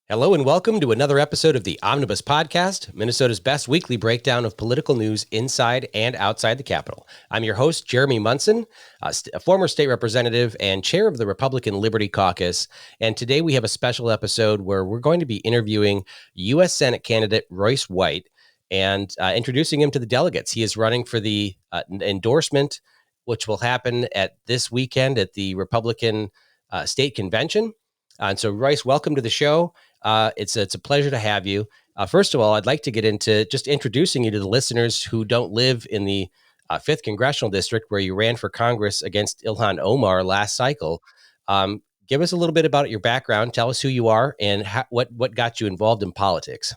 Hello and welcome to another episode of the Omnibus Podcast, Minnesota's best weekly breakdown of political news inside and outside the Capitol. I'm your host, Jeremy Munson, a former state representative and chair of the Republican Liberty Caucus. And today we have a special episode where we're going to be interviewing U.S. Senate candidate Royce White and introducing him to the delegates. He is running for the endorsement, which will happen at this weekend at the Republican State Convention. And so, Royce, welcome to the show. It's a pleasure to have you. First of all, I'd like to get into just introducing you to the listeners who don't live in the 5th Congressional District where you ran for Congress against Ilhan Omar last cycle. Give us a little bit about your background. Tell us who you are and what got you involved in politics.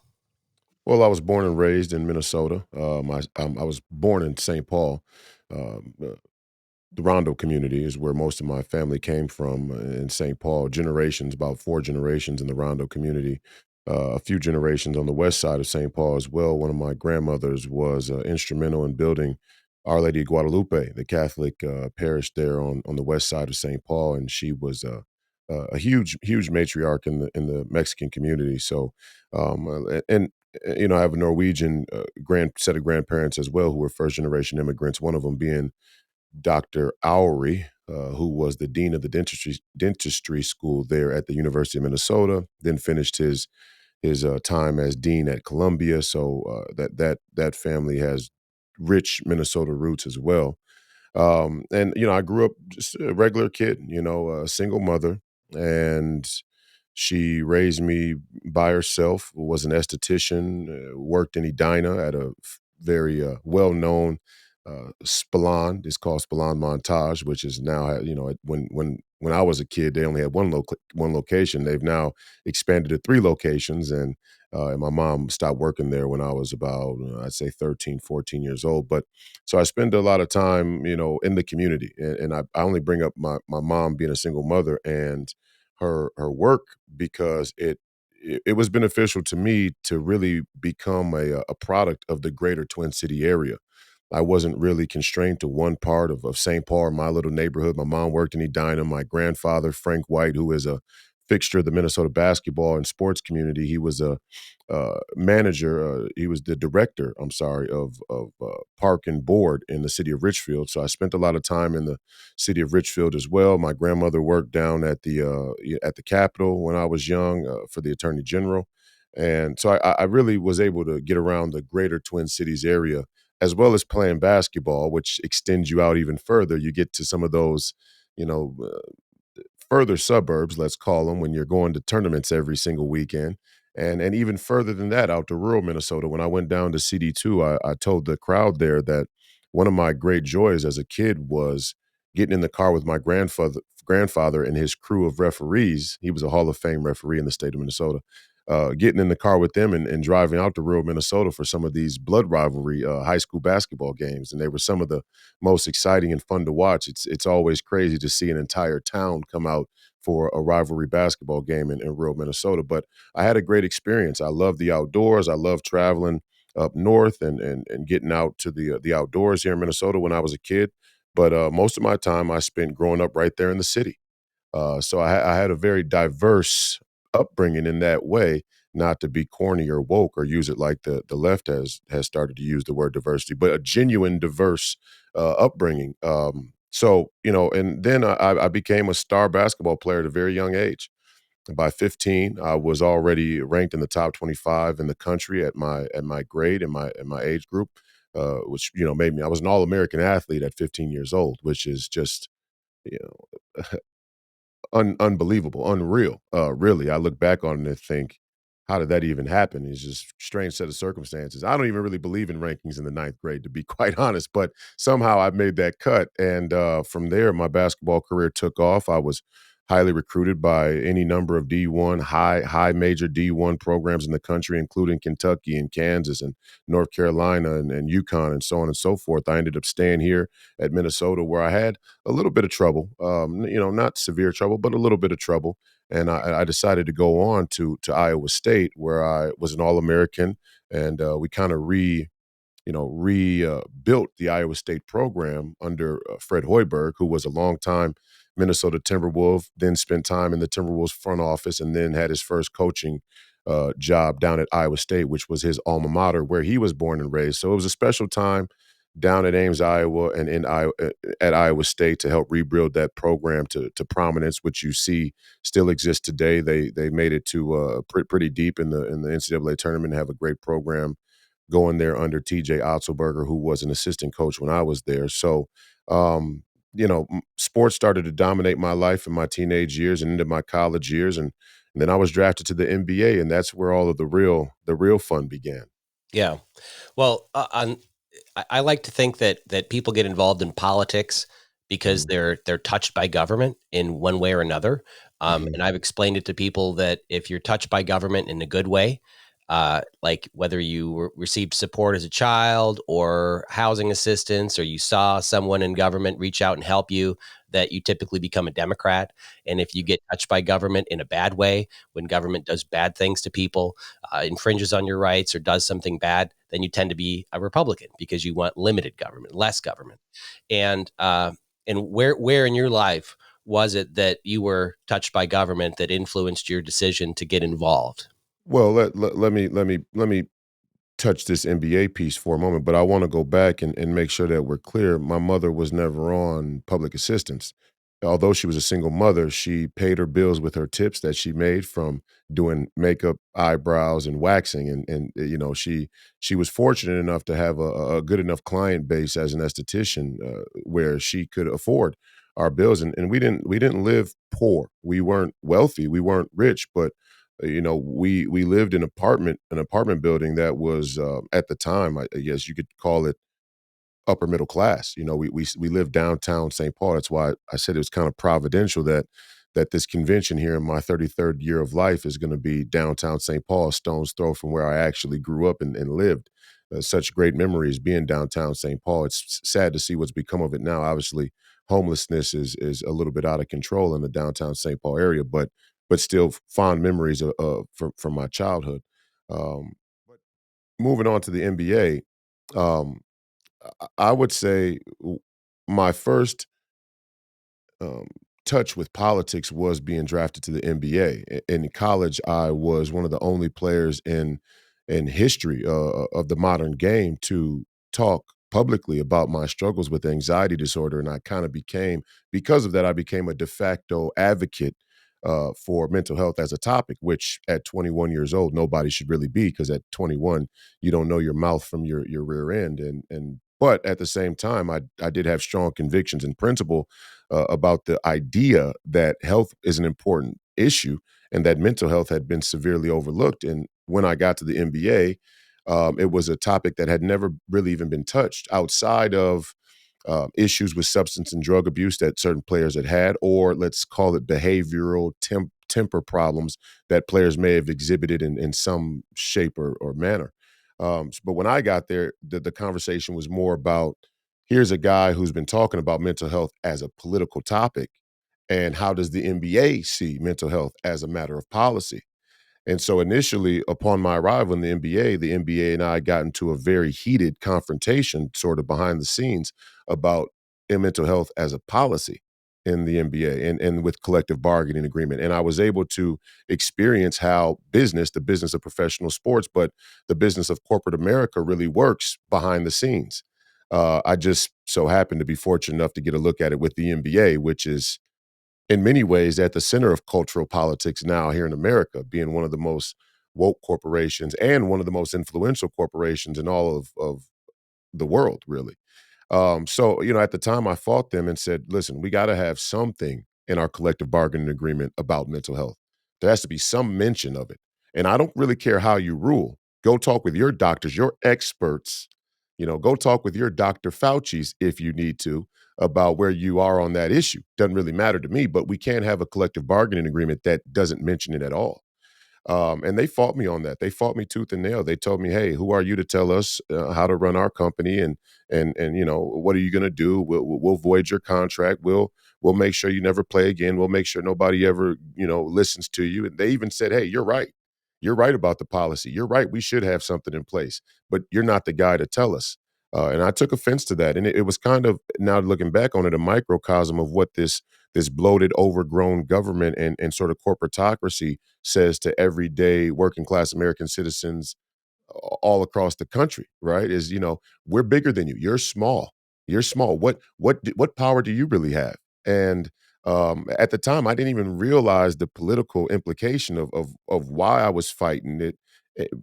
Well, I was born and raised in Minnesota. I was born in St. Paul. The Rondo community is where most of my family came from in St. Paul. Generations, about 4 generations in the Rondo community. A few generations on the west side of St. Paul as well. One of my grandmothers was instrumental in building Our Lady of Guadalupe, the Catholic parish there on the west side of St. Paul, and she was a huge matriarch in the Mexican community. So, and I have a Norwegian set of grandparents as well who were first generation immigrants. One of them being Dr. Owery, who was the dean of the dentistry school there at the University of Minnesota, then finished his time as dean at Columbia. So that family has rich Minnesota roots as well. And I grew up just a regular kid, a single mother, and she raised me by herself. Was an esthetician, worked in Edina at a very well-known Spelon. It's called Spelon Montage, which is now, when I was a kid, they only had one location. They've now expanded to 3 locations, and my mom stopped working there when I was about, I'd say 13, 14 years old. But so I spend a lot of time, in the community, and I only bring up my mom being a single mother and her work because it was beneficial to me to really become a product of the greater Twin City area. I wasn't really constrained to one part of St. Paul or my little neighborhood. My mom worked in Edina. My grandfather, Frank White, who is a fixture of the Minnesota basketball and sports community, he was a manager. He was the director, of park and board in the city of Richfield. So I spent a lot of time in the city of Richfield as well. My grandmother worked down at the Capitol when I was young for the Attorney General. And so I really was able to get around the greater Twin Cities area as well as playing basketball, which extends you out even further. You get to some of those, you know, further suburbs, let's call them, when you're going to tournaments every single weekend. And even further than that, out to rural Minnesota. When I went down to CD2, I told the crowd there that one of my great joys as a kid was getting in the car with my grandfather and his crew of referees. He was a Hall of Fame referee in the state of Minnesota. Getting in the car with them and driving out to rural Minnesota for some of these blood rivalry high school basketball games. And they were some of the most exciting and fun to watch. It's always crazy to see an entire town come out for a rivalry basketball game in rural Minnesota. But I had a great experience. I love the outdoors. I love traveling up north and getting out to the outdoors here in Minnesota when I was a kid. But most of my time I spent growing up right there in the city. So I had a very diverse upbringing in that way, not to be corny or woke or use it like the left has started to use the word diversity, but a genuine diverse upbringing. And then I became a star basketball player at a very young age. By 15, I was already ranked in the top 25 in the country at my grade and my age group, which made me. I was an All-American athlete at 15 years old, which is just you know unbelievable, unreal. Really, I look back on it and think, how did that even happen? It's just a strange set of circumstances. I don't even really believe in rankings in the ninth grade, to be quite honest, but somehow I made that cut. And from there, my basketball career took off. I was highly recruited by any number of D1, high major D1 programs in the country, including Kentucky and Kansas and North Carolina and UConn and so on and so forth. I ended up staying here at Minnesota, where I had a little bit of trouble, not severe trouble, but a little bit of trouble. And I decided to go on to Iowa State, where I was an All-American, and we kind of rebuilt the Iowa State program under Fred Hoiberg, who was a longtime Minnesota Timberwolves, then spent time in the Timberwolves front office, and then had his first coaching job down at Iowa State, which was his alma mater, where he was born and raised. So it was a special time down at Ames, Iowa, and at Iowa State to help rebuild that program to prominence, which you see still exists today. They made it to pretty deep in the NCAA tournament, have a great program going there under TJ Otzelberger, who was an assistant coach when I was there. So, sports started to dominate my life in my teenage years and into my college years, and then I was drafted to the NBA, and that's where all of the real fun began. Yeah. Well, I like to think that people get involved in politics because Mhm. they're touched by government in one way or another. Mhm. And I've explained it to people that if you're touched by government in a good way, like whether you received support as a child or housing assistance, or you saw someone in government reach out and help you, that you typically become a Democrat. And if you get touched by government in a bad way, when government does bad things to people, infringes on your rights or does something bad, then you tend to be a Republican because you want limited government, less government. And where in your life was it that you were touched by government that influenced your decision to get involved? Well, let me touch this NBA piece for a moment, but I want to go back and make sure that we're clear. My mother was never on public assistance. Although she was a single mother, she paid her bills with her tips that she made from doing makeup, eyebrows, and waxing. And she was fortunate enough to have a good enough client base as an esthetician where she could afford our bills. And we didn't live poor. We weren't wealthy. We weren't rich, but we lived in an apartment building that was at the time, I guess you could call it upper middle class. We lived downtown St. Paul. That's why I said it was kind of providential that this convention here in my 33rd year of life is going to be downtown St. Paul, a stone's throw from where I actually grew up and lived. Such great memories being downtown St. Paul. It's sad to see what's become of it now. Obviously, homelessness is a little bit out of control in the downtown St. Paul area, but still fond memories from my childhood. But moving on to the NBA, um, I would say my first um, touch with politics was being drafted to the NBA. In college, I was one of the only players in history of the modern game to talk publicly about my struggles with anxiety disorder, and I kind of became because of that I became a de facto advocate for mental health as a topic, which at 21 years old nobody should really be because at 21 you don't know your mouth from your rear end, and but at the same time I did have strong convictions and principle about the idea that health is an important issue and that mental health had been severely overlooked. And when I got to the NBA, it was a topic that had never really even been touched outside of issues with substance and drug abuse that certain players had, or let's call it behavioral temper problems that players may have exhibited in some shape or manner. But when I got there, the conversation was more about here's a guy who's been talking about mental health as a political topic, and how does the NBA see mental health as a matter of policy? And so initially, upon my arrival in the NBA and I got into a very heated confrontation, sort of behind the scenes, about mental health as a policy in the NBA and with collective bargaining agreement. And I was able to experience how the business of professional sports, but the business of corporate America really works behind the scenes. I just so happened to be fortunate enough to get a look at it with the NBA, which is in many ways at the center of cultural politics now here in America, being one of the most woke corporations and one of the most influential corporations in all of the world, really. So, at the time I fought them and said, listen, we got to have something in our collective bargaining agreement about mental health. There has to be some mention of it. And I don't really care how you rule. Go talk with your doctors, your experts. Go talk with your Dr. Fauci's if you need to about where you are on that issue. Doesn't really matter to me, but we can't have a collective bargaining agreement that doesn't mention it at all. And they fought me on that. They fought me tooth and nail. They told me, "Hey, who are you to tell us how to run our company? And what are you going to do? We'll void your contract. We'll make sure you never play again. We'll make sure nobody ever listens to you." And they even said, "Hey, you're right. You're right about the policy. You're right. We should have something in place, but you're not the guy to tell us." And I took offense to that. And it was kind of, now looking back on it, a microcosm of what this bloated, overgrown government and sort of corporatocracy says to everyday working class American citizens all across the country, right? Is, we're bigger than you. You're small. You're small. What power do you really have? And at the time, I didn't even realize the political implication of why I was fighting it.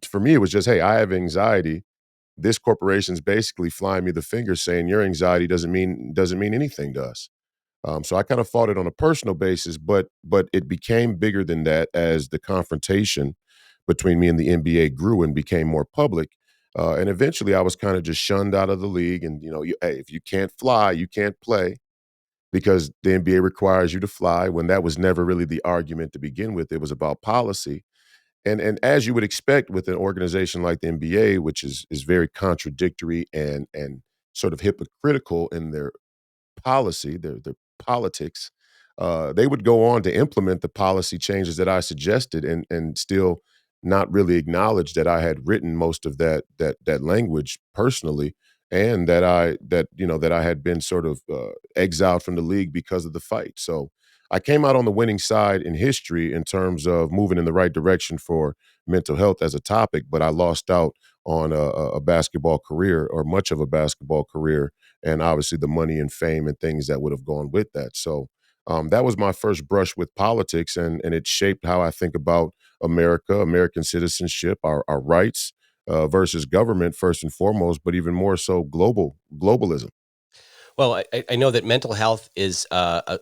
For me, it was just, hey, I have anxiety. This corporation's basically flying me the finger, saying your anxiety doesn't mean anything to us. So I kind of fought it on a personal basis, but it became bigger than that as the confrontation between me and the NBA grew and became more public. And eventually, I was kind of just shunned out of the league. And hey, if you can't fly, you can't play because the NBA requires you to fly. When that was never really the argument to begin with, it was about policy. And as you would expect with an organization like the NBA, which is very contradictory and sort of hypocritical in their policy, their politics, they would go on to implement the policy changes that I suggested and still not really acknowledge that I had written most of that language personally, and that I had been sort of exiled from the league because of the fight. So I came out on the winning side in history in terms of moving in the right direction for mental health as a topic, but I lost out on a basketball career, or much of a basketball career, and obviously the money and fame and things that would have gone with that. So that was my first brush with politics, and it shaped how I think about America, American citizenship, our rights versus government first and foremost, but even more so globalism. Well, I know that mental health is a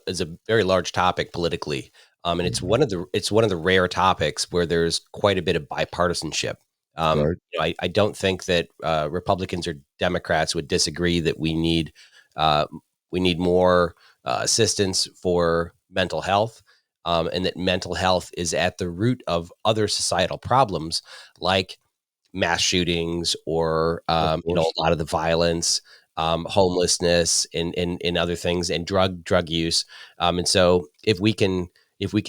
very large topic politically, and it's Mhm. one of the rare topics where there's quite a bit of bipartisanship. Right. I don't think that Republicans or Democrats would disagree that uh, we need more assistance for mental health, and that mental health is at the root of other societal problems like mass shootings or Of course. a lot of the violence, homelessness, and other things, and drug use. And so if we can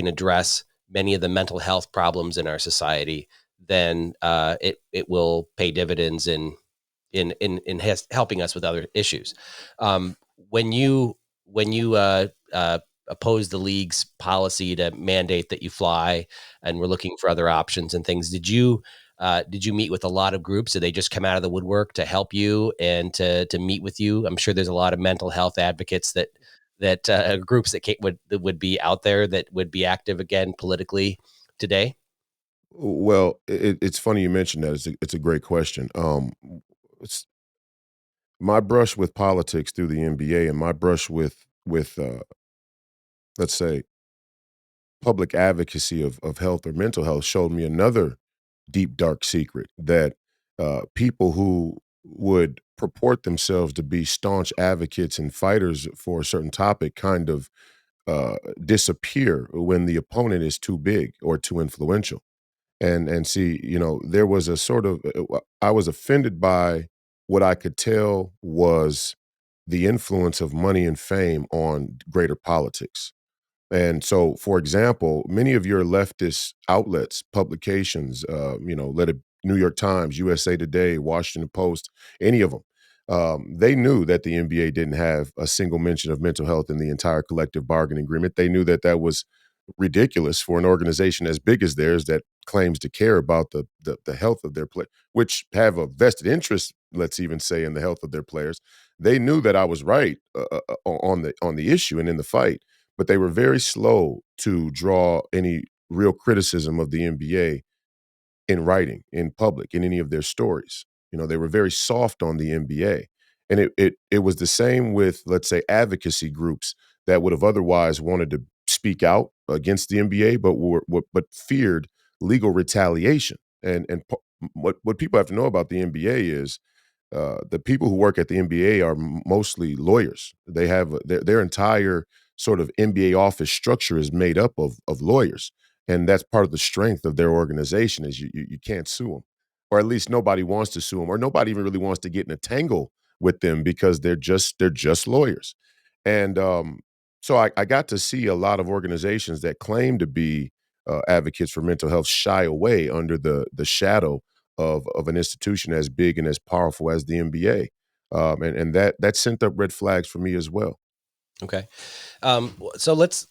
address many of the mental health problems in our society, then it will pay dividends in helping us with other issues. When you opposed the league's policy to mandate that you fly, and we're looking for other options and things, did you meet with a lot of groups? Did they just come out of the woodwork to help you and to meet with you? I'm sure there's a lot of mental health advocates that groups that would be out there that would be active again politically today. Well, it's funny you mentioned that. It's a great question. It's my brush with politics through the NBA and my brush with let's say public advocacy of health or mental health showed me another deep dark secret that people who would purport themselves to be staunch advocates and fighters for a certain topic kind of disappear when the opponent is too big or too influential. And see, there was a sort of I was offended by what I could tell was the influence of money and fame on greater politics. And so, for example, many of your leftist outlets, publications, let it New York Times, USA Today, Washington Post, any of them, they knew that the NBA didn't have a single mention of mental health in the entire collective bargaining agreement. They knew that that was ridiculous for an organization as big as theirs that claims to care about the health of their play, which have a vested interest, let's even say, in the health of their players. They knew that I was right on the issue and in the fight, but they were very slow to draw any real criticism of the NBA in writing, in public, in any of their stories. They were very soft on the NBA. And it was the same with, let's say, advocacy groups that would have otherwise wanted to speak out against the NBA, but feared legal retaliation. What people have to know about the NBA is the people who work at the NBA are mostly lawyers. They have their entire sort of NBA office structure is made up of lawyers, and that's part of the strength of their organization is you can't sue them, or at least nobody wants to sue them, or nobody even really wants to get in a tangle with them because they're just lawyers. And so I got to see a lot of organizations that claim to be advocates for mental health shy away under the shadow of an institution as big and as powerful as the NBA. And that sent up red flags for me as well. Okay. So let's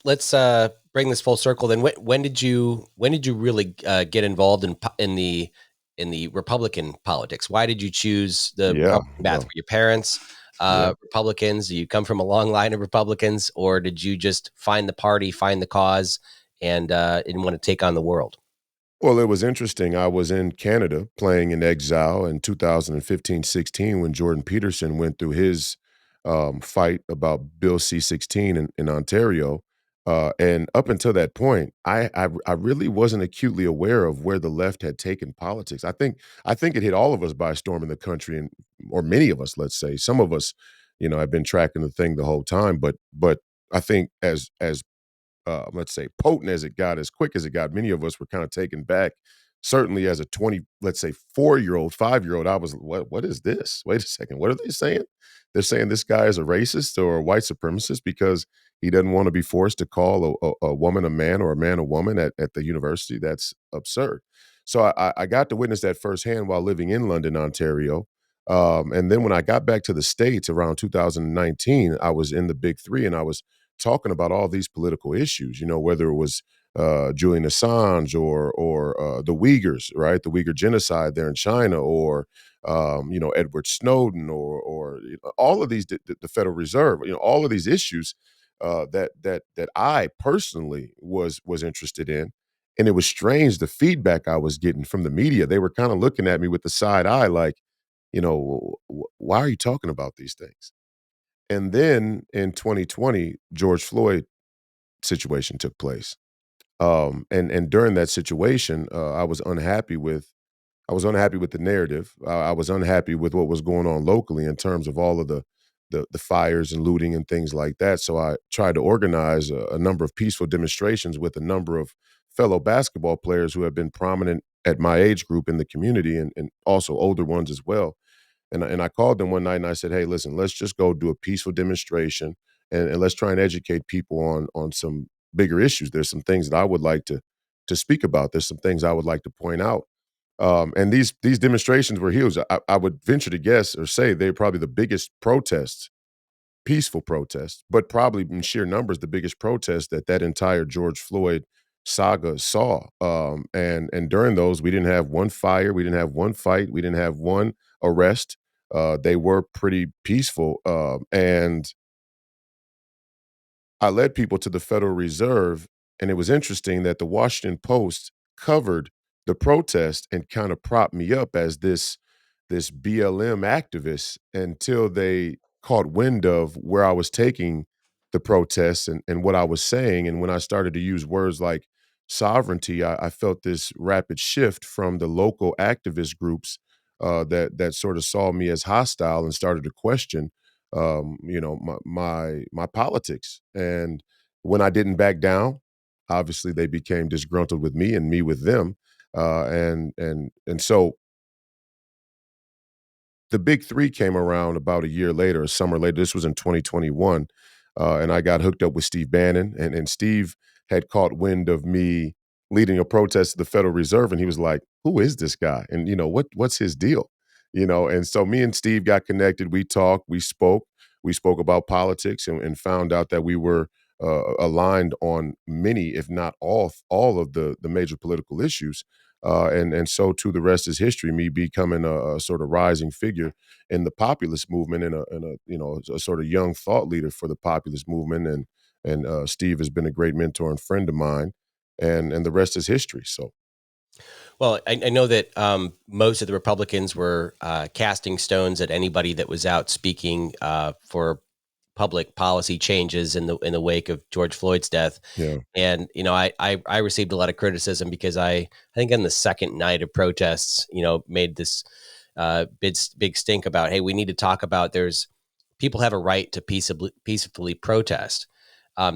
bring this full circle. Then when did you really get involved in the Republican politics? Why did you choose the Yeah, Republican path? well, Were your parents yeah. Republicans? Do you come from a long line of Republicans, or did you just find the party, find the cause, and didn't want to take on the world? Well, it was interesting. I was in Canada playing in exile in 2015-16 when Jordan Peterson went through his fight about Bill C-16 in Ontario. And up until that point, I really wasn't acutely aware of where the left had taken politics. I think it hit all of us by storm in the country, and or many of us, let's say. Some of us, have been tracking the thing the whole time. But I think as let's say, potent as it got, as quick as it got, many of us were kind of taken back. Certainly, as a 20, let's say, 4-year-old, 5-year-old, I was, what is this? Wait a second, what are they saying? They're saying this guy is a racist or a white supremacist because he doesn't want to be forced to call a woman a man or a man a woman at the university. That's absurd. So I got to witness that firsthand while living in London, Ontario. And then when I got back to the States around 2019, I was in the Big Three and I was talking about all these political issues, whether it was Julian Assange or the Uyghurs, right? The Uyghur genocide there in China, or Edward Snowden, or all of these, the Federal Reserve, all of these issues that I personally was interested in. And it was strange the feedback I was getting from the media. They were kind of looking at me with the side eye, like, why are you talking about these things? And then in 2020, George Floyd situation took place. And during that situation, I was unhappy with the narrative. I was unhappy with what was going on locally in terms of all of the fires and looting and things like that. So I tried to organize a number of peaceful demonstrations with a number of fellow basketball players who have been prominent at my age group in the community, and also older ones as well. And I called them one night and I said, "Hey, listen, let's just go do a peaceful demonstration, and let's try and educate people on some bigger issues. There's some things that I would like to speak about. There's some things I would like to point out." And these demonstrations were huge. I would venture to guess or say they're probably the biggest protests, peaceful protests, but probably in sheer numbers, the biggest protest that entire George Floyd saga saw. And during those, we didn't have one fire, we didn't have one fight, we didn't have one arrest. They were pretty peaceful. And I led people to the Federal Reserve, and it was interesting that the Washington Post covered the protest and kind of propped me up as this BLM activist until they caught wind of where I was taking the protests and what I was saying. And when I started to use words like sovereignty, I felt this rapid shift from the local activist groups that sort of saw me as hostile and started to question my politics. And when I didn't back down, obviously they became disgruntled with me and me with them. And so the big three came around about a year later, a summer later. This was in 2021. And I got hooked up with Steve Bannon. And Steve had caught wind of me leading a protest at the Federal Reserve. And he was like, who is this guy? And, what's his deal? And so me and Steve got connected. We talked, we spoke about politics, and found out that we were aligned on many, if not all of the major political issues. And so too, the rest is history. Me becoming a sort of rising figure in the populist movement, and a sort of young thought leader for the populist movement. And Steve has been a great mentor and friend of mine, and the rest is history. So Well, I know that most of the Republicans were casting stones at anybody that was out speaking for public policy changes in the wake of George Floyd's death. yeah, And I received a lot of criticism because I think on the second night of protests, made this big stink about, hey, we need to talk about, there's people have a right to peacefully protest.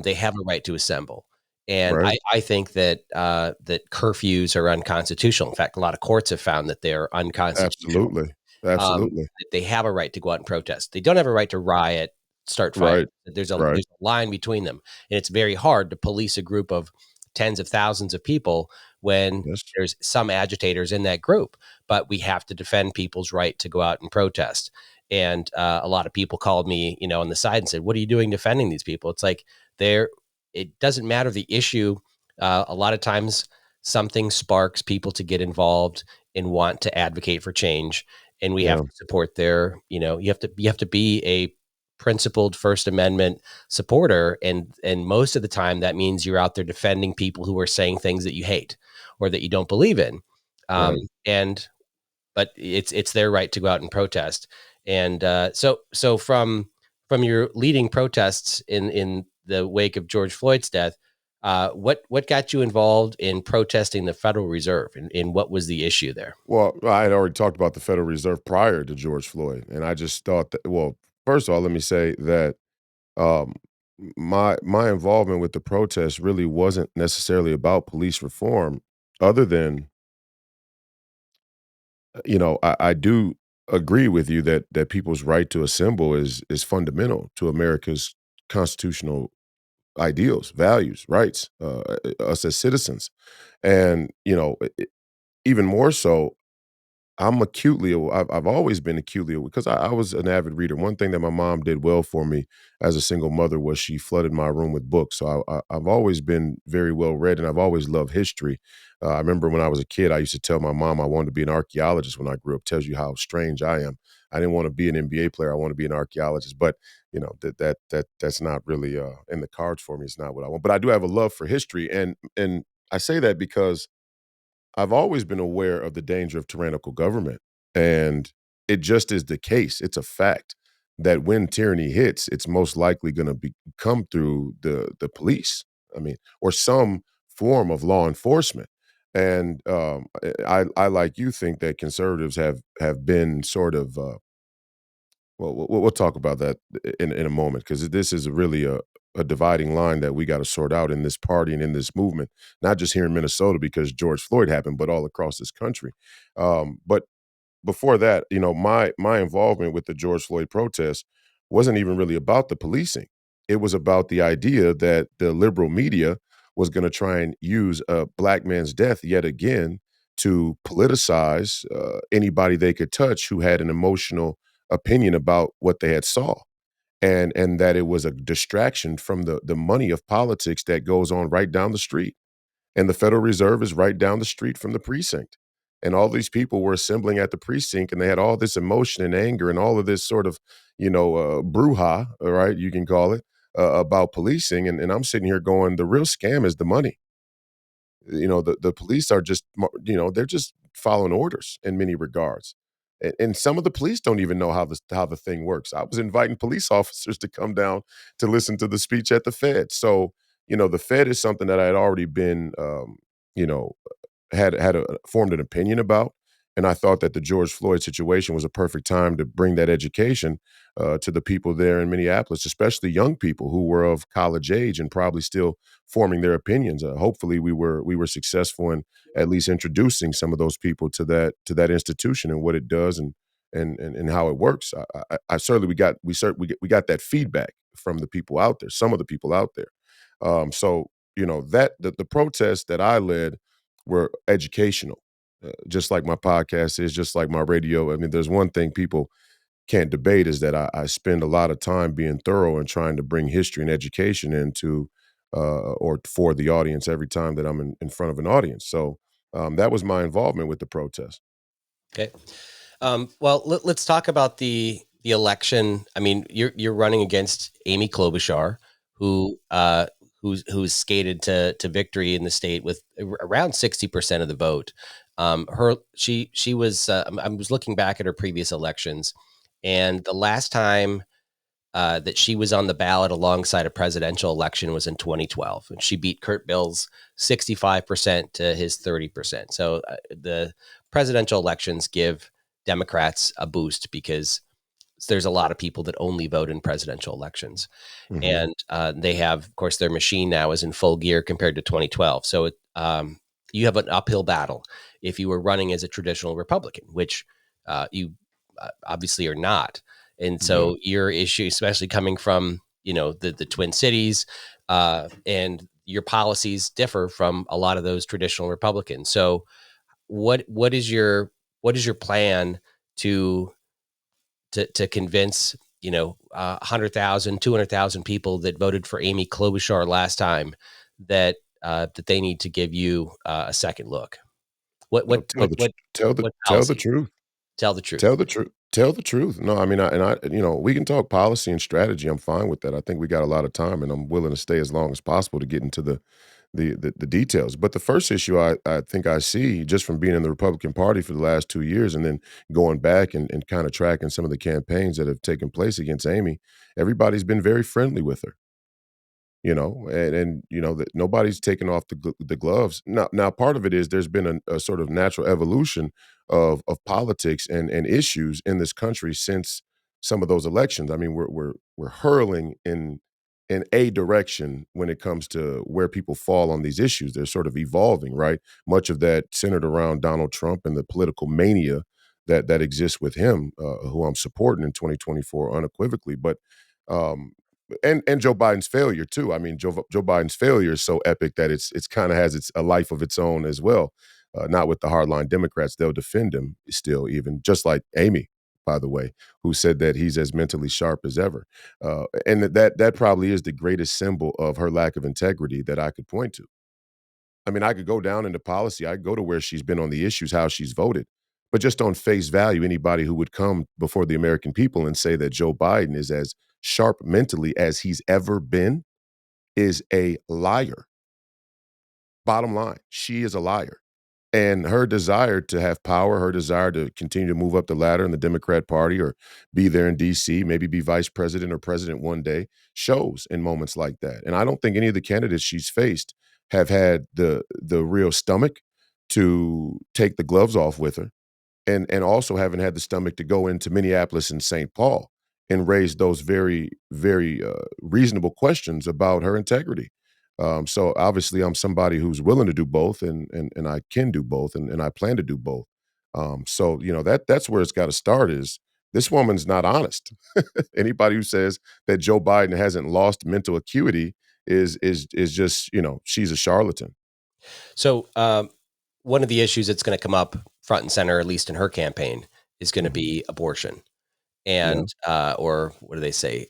They have a right to assemble. And right, I think that that curfews are unconstitutional. In fact, a lot of courts have found that they're unconstitutional. absolutely, um, absolutely, they have a right to go out and protest. They don't have a right to riot, start fire. right, right. There's a line between them, and it's very hard to police a group of tens of thousands of people when That's there's some agitators in that group. But we have to defend people's right to go out and protest. And a lot of people called me, on the side and said, "What are you doing defending these people?" It's like it doesn't matter the issue. A lot of times something sparks people to get involved and want to advocate for change. And we have Yeah. to support you have to be a principled First Amendment supporter. And most of the time that means you're out there defending people who are saying things that you hate or that you don't believe in. Um, Right. and but it's their right to go out and protest. And so from your leading protests in the wake of George Floyd's death, what got you involved in protesting the Federal Reserve, and what was the issue there? Well, I had already talked about the Federal Reserve prior to George Floyd, and I just thought that. Well, first of all, let me say that um, my involvement with the protest really wasn't necessarily about police reform, other than I do agree with you that people's right to assemble is fundamental to America's constitutional ideals, values, rights, us as citizens, and even more so. I've always been acutely aware because I was an avid reader. One thing that my mom did well for me as a single mother was she flooded my room with books. So I've always been very well read, and I've always loved history. I remember when I was a kid, I used to tell my mom I wanted to be an archaeologist when I grew up. Tells you how strange I am. I didn't want to be an NBA player. I want to be an archaeologist. But that's not really in the cards for me. It's not what I want. But I do have a love for history, and I say that because I've always been aware of the danger of tyrannical government, and it just is the case. It's a fact that when tyranny hits, it's most likely going to come through the police. I mean, or some form of law enforcement. And I like you think that conservatives have been sort of well, we'll talk about that in a moment because this is really a dividing line that we got to sort out in this party and in this movement, not just here in Minnesota because George Floyd happened, but all across this country. But before that, my involvement with the George Floyd protests wasn't even really about the policing. It was about the idea that the liberal media was going to try and use a black man's death yet again to politicize anybody they could touch who had an emotional opinion about what they had saw, and that it was a distraction from the money of politics that goes on right down the street. And the Federal Reserve is right down the street from the precinct. And all these people were assembling at the precinct, and they had all this emotion and anger and all of this sort of, brouhaha, all right, you can call it, about policing. And I'm sitting here going, the real scam is the money. The police are just, they're just following orders in many regards. And some of the police don't even know how the thing works. I was inviting police officers to come down to listen to the speech at the Fed. So, the Fed is something that I had already been, you know, formed an opinion about, and I thought that the George Floyd situation was a perfect time to bring that education to the people there in Minneapolis, especially young people who were of college age and probably still forming their opinions. Hopefully, we were successful in at least introducing some of those people to that institution and what it does and how it works. I certainly we got that feedback from the people out there, some of the people out there. So that the protests that I led were educational, just like my podcast is, just like my radio. I mean, there's one thing people can't debate is that I spend a lot of time being thorough and trying to bring history and education into or for the audience every time that I'm in front of an audience. So that was my involvement with the protest. Okay. Well, let's talk about the election. I mean, you're running against Amy Klobuchar, who's skated to victory in the state with around 60% of the vote. She was. I was looking back at her previous elections, and the last time that she was on the ballot alongside a presidential election was in 2012, and she beat Kurt Bill's 65% to his 30%. So the presidential elections give Democrats a boost because there's a lot of people that only vote in presidential elections, Hmm. and they have, of course, their machine now is in full gear compared to 2012. So you have an uphill battle if you were running as a traditional Republican, which you obviously are not. And Yeah. so your issue, especially coming from the Twin Cities, and your policies differ from a lot of those traditional Republicans. So what is your plan to to convince 100,000, 200,000 people that voted for Amy Klobuchar last time that they need to give you a second look? No, What tell the policy? truth. Tell the truth. Tell the truth. Tell the truth. No, I mean, we can talk policy and strategy. I'm fine with that. I think we got a lot of time, and I'm willing to stay as long as possible to get into the details. But the first issue I think I see just from being in the Republican Party for the last 2 years, and then going back and kind of tracking some of the campaigns that have taken place against Amy, everybody's been very friendly with her. That nobody's taken off the gloves. Now, part of it is there's been a sort of natural evolution of politics and issues in this country since some of those elections. I mean, we're hurling in a direction when it comes to where people fall on these issues. They're sort of evolving, right? Much of that centered around Donald Trump and the political mania that exists with him, who I'm supporting in 2024 unequivocally. But um, and Joe Biden's failure too. I mean, Joe Biden's failure is so epic that it's kind of has a life of its own as well. Not with the hardline Democrats; they'll defend him still, even just like Amy, by the way, who said that he's as mentally sharp as ever. And that probably is the greatest symbol of her lack of integrity that I could point to. I mean, I could go down into policy. I could go to where she's been on the issues, how she's voted. But just on face value, anybody who would come before the American people and say that Joe Biden is as sharp mentally as he's ever been is a liar. Bottom line, she is a liar. And her desire to have power, her desire to continue to move up the ladder in the Democrat Party or be there in DC, maybe be vice president or president one day, shows in moments like that. And I don't think any of the candidates she's faced have had the real stomach to take the gloves off with her, and also haven't had the stomach to go into Minneapolis and St. Paul and raise those very, very reasonable questions about her integrity. So obviously, I'm somebody who's willing to do both, and I can do both, and I plan to do both. So that's where it's got to start. Is this woman's not honest? Anybody who says that Joe Biden hasn't lost mental acuity is just she's a charlatan. So, one of the issues that's going to come up front and center, at least in her campaign, is going to Mhm. be abortion Yeah. and or what do they say?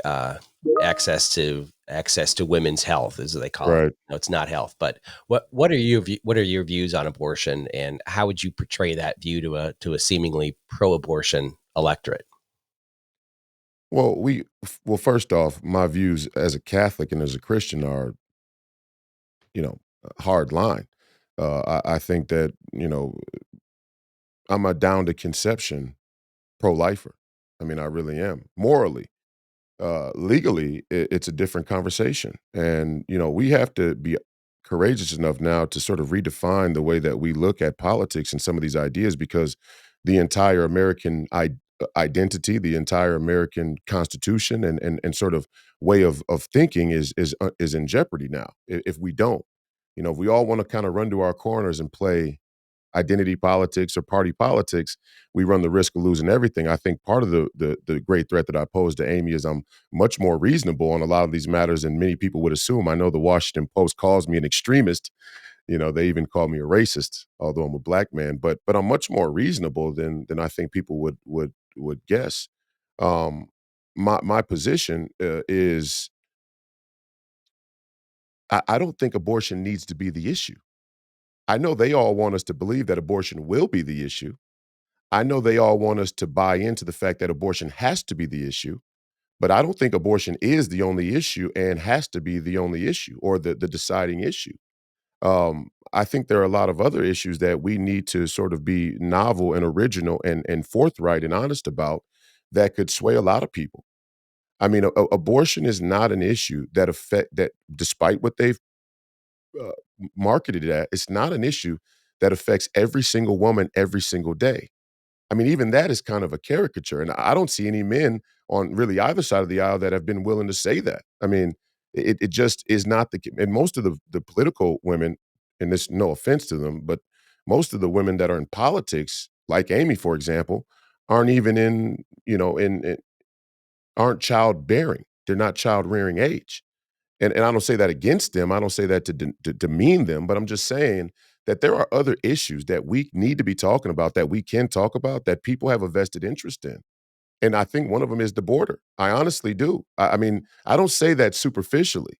Access to women's health, as they call it. Right. No, it's not health, but what are your views on abortion, and how would you portray that view to a seemingly pro-abortion electorate? Well, first off, my views as a Catholic and as a Christian are, a hard line. I think that, I'm a down to conception pro-lifer. I mean, I really am. Morally, legally, it's a different conversation. And, we have to be courageous enough now to sort of redefine the way that we look at politics and some of these ideas because the entire American identity, the entire American Constitution, and sort of way of thinking is in jeopardy now if we don't. If we all want to kind of run to our corners and play identity politics or party politics, we run the risk of losing everything. I think part of the great threat that I pose to Amy is I'm much more reasonable on a lot of these matters than many people would assume. I know the Washington Post calls me an extremist. They even call me a racist, although I'm a black man. But I'm much more reasonable than I think people would guess. Um, my position is I don't think abortion needs to be the issue. I know they all want us to believe that abortion will be the issue. I know they all want us to buy into the fact that abortion has to be the issue, but I don't think abortion is the only issue and has to be the only issue or the deciding issue. I think there are a lot of other issues that we need to sort of be novel and original and forthright and honest about that could sway a lot of people. I mean, abortion is not an issue that despite what they've uh, marketed it at, it's not an issue that affects every single woman every single day. I mean, even that is kind of a caricature, and I don't see any men on really either side of the aisle that have been willing to say that. I mean, it just is not and most of the political women, and this no offense to them, but most of the women that are in politics, like Amy, for example, aren't even in aren't childbearing. They're not child rearing age. And I don't say that against them. I don't say that to demean them, but I'm just saying that there are other issues that we need to be talking about, that we can talk about, that people have a vested interest in. And I think one of them is the border. I honestly do. I mean, I don't say that superficially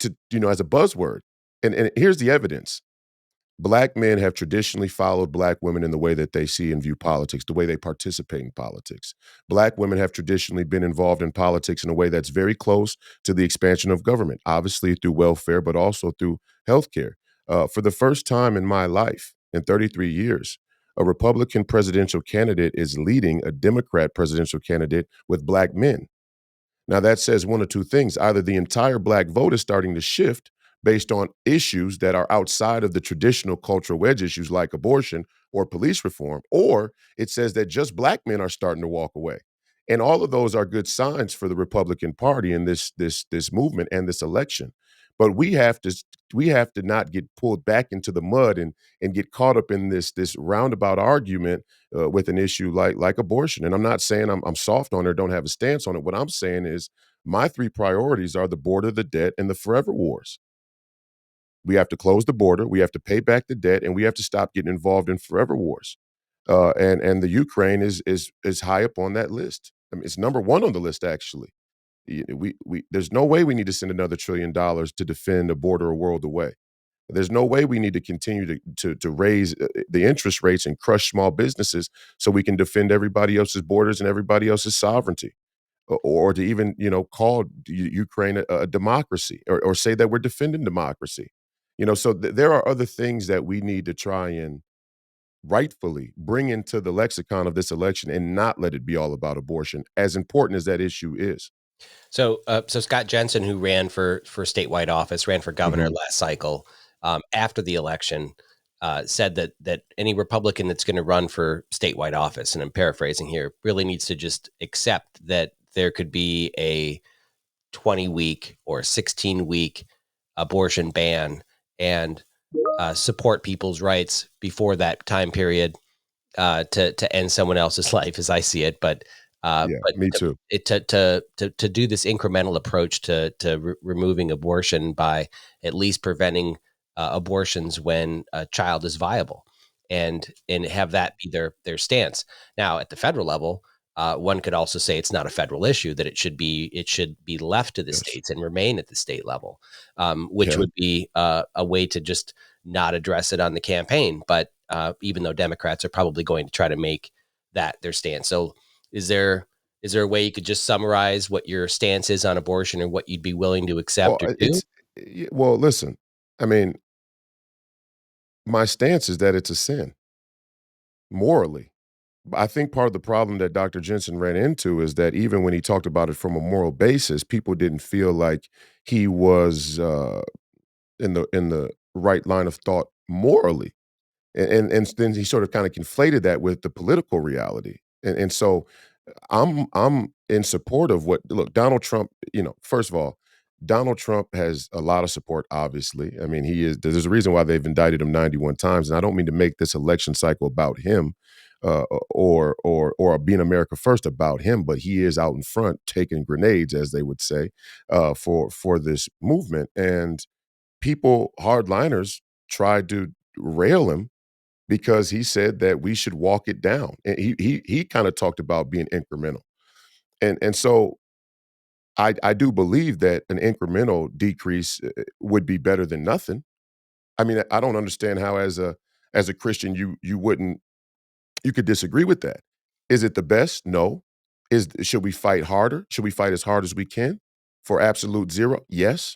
as a buzzword. And here's the evidence. Black men have traditionally followed black women in the way that they see and view politics, the way they participate in politics. Black women have traditionally been involved in politics in a way that's very close to the expansion of government, obviously through welfare, but also through healthcare. For the first time in my life, in 33 years, a Republican presidential candidate is leading a Democrat presidential candidate with black men. Now, that says one of two things. Either the entire black vote is starting to shift based on issues that are outside of the traditional cultural wedge issues like abortion or police reform, or it says that just black men are starting to walk away. And all of those are good signs for the Republican Party in this movement and this election. But we have to not get pulled back into the mud and get caught up in this roundabout argument with an issue like abortion. And I'm not saying I'm soft on it or don't have a stance on it. What I'm saying is my three priorities are the border, the debt, and the forever wars. We have to close the border, we have to pay back the debt, and we have to stop getting involved in forever wars. And the Ukraine is high up on that list. I mean, it's number one on the list actually. We there's no way we need to send another $1 trillion to defend a border a world away. There's no way we need to continue to raise the interest rates and crush small businesses so we can defend everybody else's borders and everybody else's sovereignty, or to even call Ukraine a democracy, or say that we're defending democracy. So there are other things that we need to try and rightfully bring into the lexicon of this election and not let it be all about abortion, as important as that issue is. So Scott Jensen, who ran for statewide office, ran for governor Mhm. last cycle, after the election, said that any Republican that's going to run for statewide office, and I'm paraphrasing here, really needs to just accept that there could be a 20-week or 16-week abortion ban, and support people's rights before that time period, to end someone else's life, as I see it. But Yeah, me too. to do this incremental approach to removing abortion by at least preventing abortions when a child is viable, and have that be their stance. Now, at the federal level, one could also say it's not a federal issue; that it should be left to the Yes. states and remain at the state level, which Yeah. would be a way to just not address it on the campaign. But even though Democrats are probably going to try to make that their stance. So is there a way you could just summarize what your stance is on abortion, and what you'd be willing to Well, accept or do? well, listen. I mean, my stance is that it's a sin morally. I think part of the problem that Dr. Jensen ran into is that even when he talked about it from a moral basis, people didn't feel like he was in the right line of thought morally. And then he sort of kind of conflated that with the political reality. And so I'm in support of what look, Donald Trump, first of all, Donald Trump has a lot of support, obviously. I mean, there's a reason why they've indicted him 91 times. And I don't mean to make this election cycle about him, or being America first about him, but he is out in front taking grenades, as they would say, for this movement. And people, hardliners, tried to rail him because he said that we should walk it down. And he kind of talked about being incremental. And so I do believe that an incremental decrease would be better than nothing. I mean, I don't understand how as a Christian you could disagree with that. Is it the best? No. Should we fight harder? Should we fight as hard as we can for absolute zero? Yes.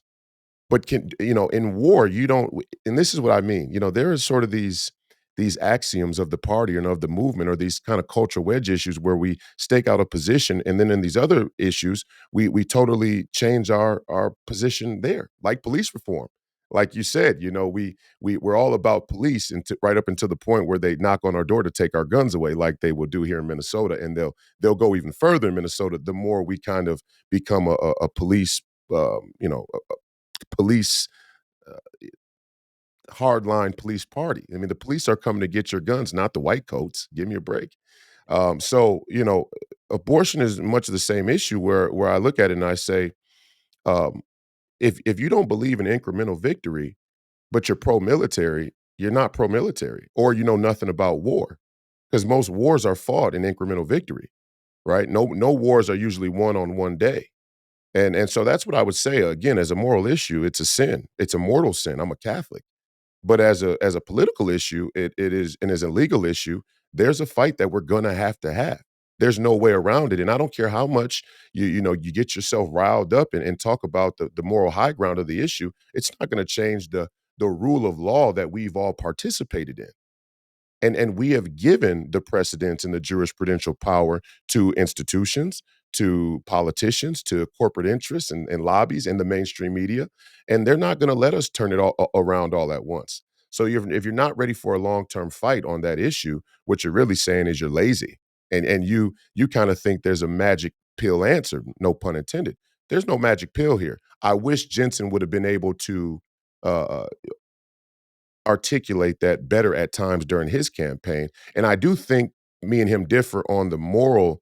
But in war, you don't, and this is what I mean. There are sort of these axioms of the party and of the movement, or these kind of cultural wedge issues where we stake out a position, and then in these other issues, we totally change our position there, like police reform. Like you said, we're all about police, and right up until the point where they knock on our door to take our guns away, like they will do here in Minnesota, and they'll go even further in Minnesota. The more we kind of become a police, police hardline police party. I mean, the police are coming to get your guns, not the white coats. Give me a break. So abortion is much of the same issue where I look at it and I say, um, if you don't believe in incremental victory, but you're pro-military, you're not pro-military, or you know nothing about war, because most wars are fought in incremental victory. right? No wars are usually won on one day. And so that's what I would say, again, as a moral issue, it's a sin. It's a mortal sin. I'm a Catholic. But as a political issue, it is, and as a legal issue, there's a fight that we're gonna have to have. There's no way around it. And I don't care how much you get yourself riled up and talk about the moral high ground of the issue, it's not gonna change the rule of law that we've all participated in. And we have given the precedents and the jurisprudential power to institutions, to politicians, to corporate interests and lobbies and the mainstream media, and they're not gonna let us turn it all around all at once. So if you're not ready for a long-term fight on that issue, what you're really saying is you're lazy, and you kinda think there's a magic pill answer, no pun intended. There's no magic pill here. I wish Jensen would have been able to, uh articulate that better at times during his campaign. And I do think me and him differ on the moral,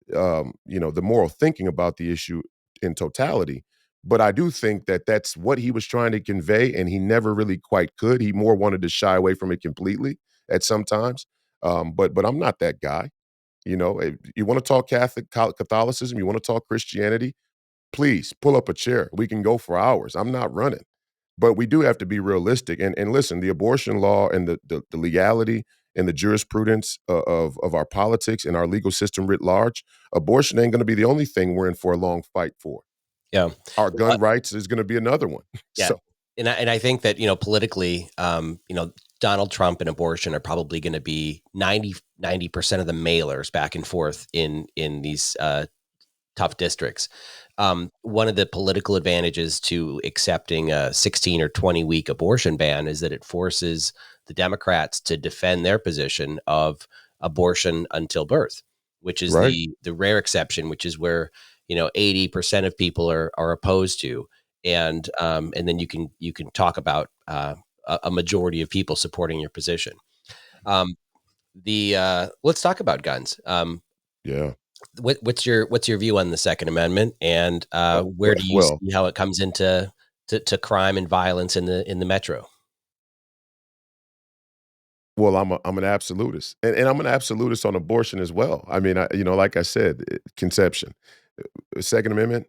the moral thinking about the issue in totality. But I do think that that's what he was trying to convey, and he never really quite could. He more wanted to shy away from it completely at some times. But I'm not that guy. You want to talk Catholicism, you want to talk Christianity, please pull up a chair. We can go for hours. I'm not running. But we do have to be realistic. And listen, the abortion law and the legality and the jurisprudence of our politics and our legal system writ large, abortion ain't going to be the only thing we're in for a long fight for. Yeah. Our Well, gun rights is going to be another one. yeah. So, And I think that, politically, Donald Trump and abortion are probably going to be 90% of the mailers back and forth in these tough districts. One of the political advantages to accepting a 16 or 20-week abortion ban is that it forces the Democrats to defend their position of abortion until birth, which is right. the rare exception, which is where 80% of people are opposed to, and then you can talk about a majority of people supporting your position. Um, the Let's talk about guns. Yeah. What's your view on the Second Amendment, and where do you Well, see how it comes into to crime and violence in the metro? well, I'm an absolutist, and I'm an absolutist on abortion as well. I mean, like I said, conception, Second Amendment,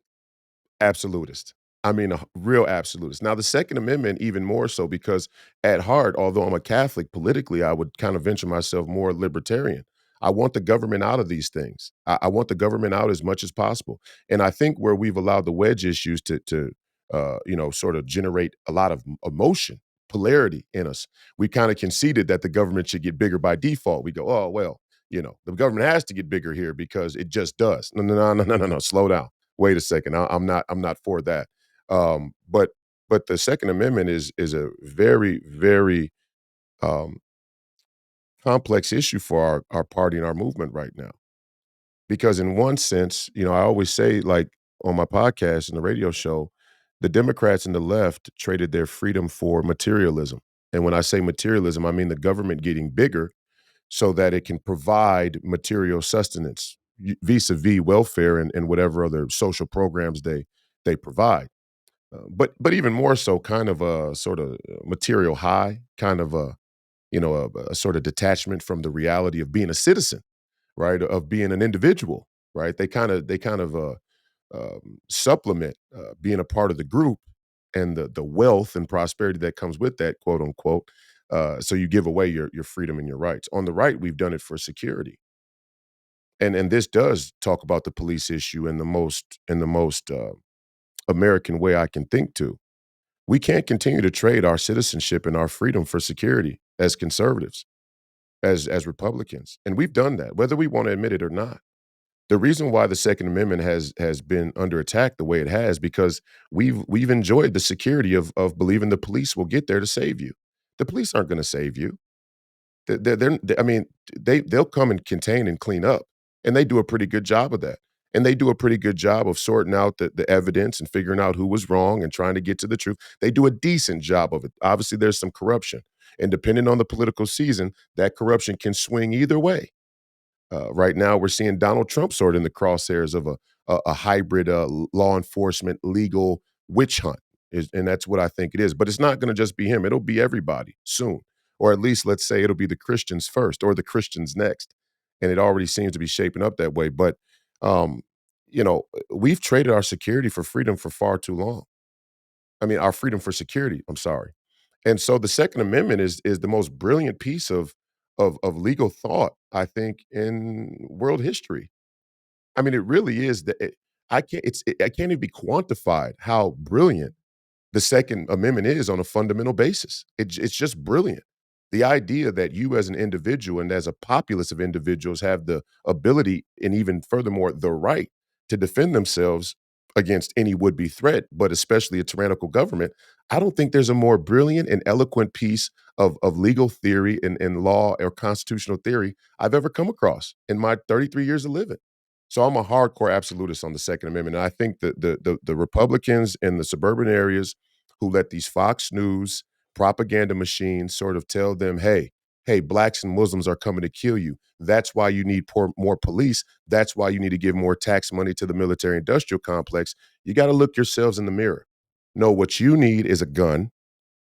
absolutist. I mean, a real absolutist. Now, the Second Amendment, even more so, because at heart, although I'm a Catholic, politically, I would kind of venture myself more libertarian. I want the government out of these things. I want the government out as much as possible. And I think where we've allowed the wedge issues to sort of generate a lot of emotion, polarity in us, we kind of conceded that the government should get bigger by default. We go, oh well, the government has to get bigger here because it just does. No, no, no, no, no, no, no. Slow down. Wait a second. I'm not for that. But the Second Amendment is a very, very um, complex issue for our party and our movement right now. Because in one sense, I always say, like on my podcast and the radio show, the Democrats and the left traded their freedom for materialism. And when I say materialism, I mean the government getting bigger so that it can provide material sustenance vis-a-vis welfare and whatever other social programs they provide. But even more so, kind of a sort of material high, kind of a sort of detachment from the reality of being a citizen, right? Of being an individual, right? They kind of supplement being a part of the group and the wealth and prosperity that comes with that, quote unquote. So you give away your freedom and your rights. On the right, we've done it for security, and this does talk about the police issue in the most American way I can think to. We can't continue to trade our citizenship and our freedom for security as conservatives, as Republicans, and we've done that, whether we want to admit it or not. The reason why the Second Amendment has been under attack the way it has, because we've enjoyed the security of believing the police will get there to save you. The police aren't going to save you. I mean, they'll come and contain and clean up, and they do a pretty good job of that. And they do a pretty good job of sorting out the evidence and figuring out who was wrong and trying to get to the truth. They do a decent job of it. Obviously, there's some corruption, and depending on the political season, that corruption can swing either way. Right now, we're seeing Donald Trump sort of in the crosshairs of a hybrid law enforcement legal witch hunt, and that's what I think it is. But it's not going to just be him; it'll be everybody soon, or at least let's say it'll be the Christians first, or the Christians next. And it already seems to be shaping up that way. But Um, we've traded our security for freedom for far too long. I mean, our freedom for security, I'm sorry. And so the Second Amendment is the most brilliant piece of legal thought, I think, in world history. I mean, it really is I can't even be quantified how brilliant the Second Amendment is on a fundamental basis. It's just brilliant. The idea that you as an individual and as a populace of individuals have the ability and even furthermore the right to defend themselves against any would-be threat, but especially a tyrannical government. I don't think there's a more brilliant and eloquent piece of legal theory and law or constitutional theory I've ever come across in my 33 years of living. So I'm a hardcore absolutist on the Second Amendment. And I think that the Republicans in the suburban areas who let these Fox News propaganda machines sort of tell them, hey, blacks and Muslims are coming to kill you. That's why you need more police. That's why you need to give more tax money to the military industrial complex. You got to look yourselves in the mirror. No, what you need is a gun.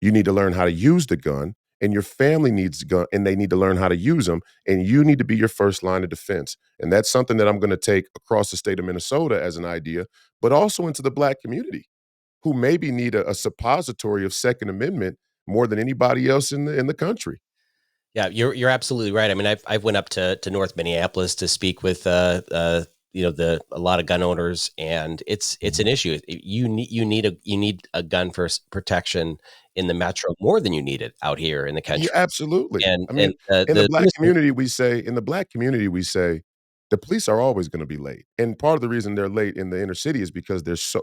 You need to learn how to use the gun, and your family needs a gun, and they need to learn how to use them. And you need to be your first line of defense. And that's something that I'm going to take across the state of Minnesota as an idea, but also into the black community who maybe need a suppository of Second Amendment more than anybody else in the country. Yeah, you're absolutely right. I mean, I've went up to North Minneapolis to speak with the a lot of gun owners, and it's an issue. You need a gun for protection in the metro more than you need it out here in the Yeah, country. absolutely. And I and mean, in the the black community, we say the police are always gonna be late. And part of the reason they're late in the inner city is because there's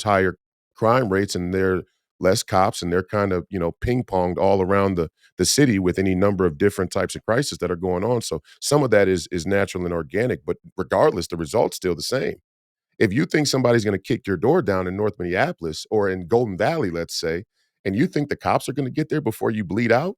higher crime rates and there are less cops and they're kind of, ping-ponged all around the city with any number of different types of crises that are going on. So some of that is natural and organic, but regardless, the result's still the same. If you think somebody's gonna kick your door down in North Minneapolis or in Golden Valley, let's say, and you think the cops are gonna get there before you bleed out,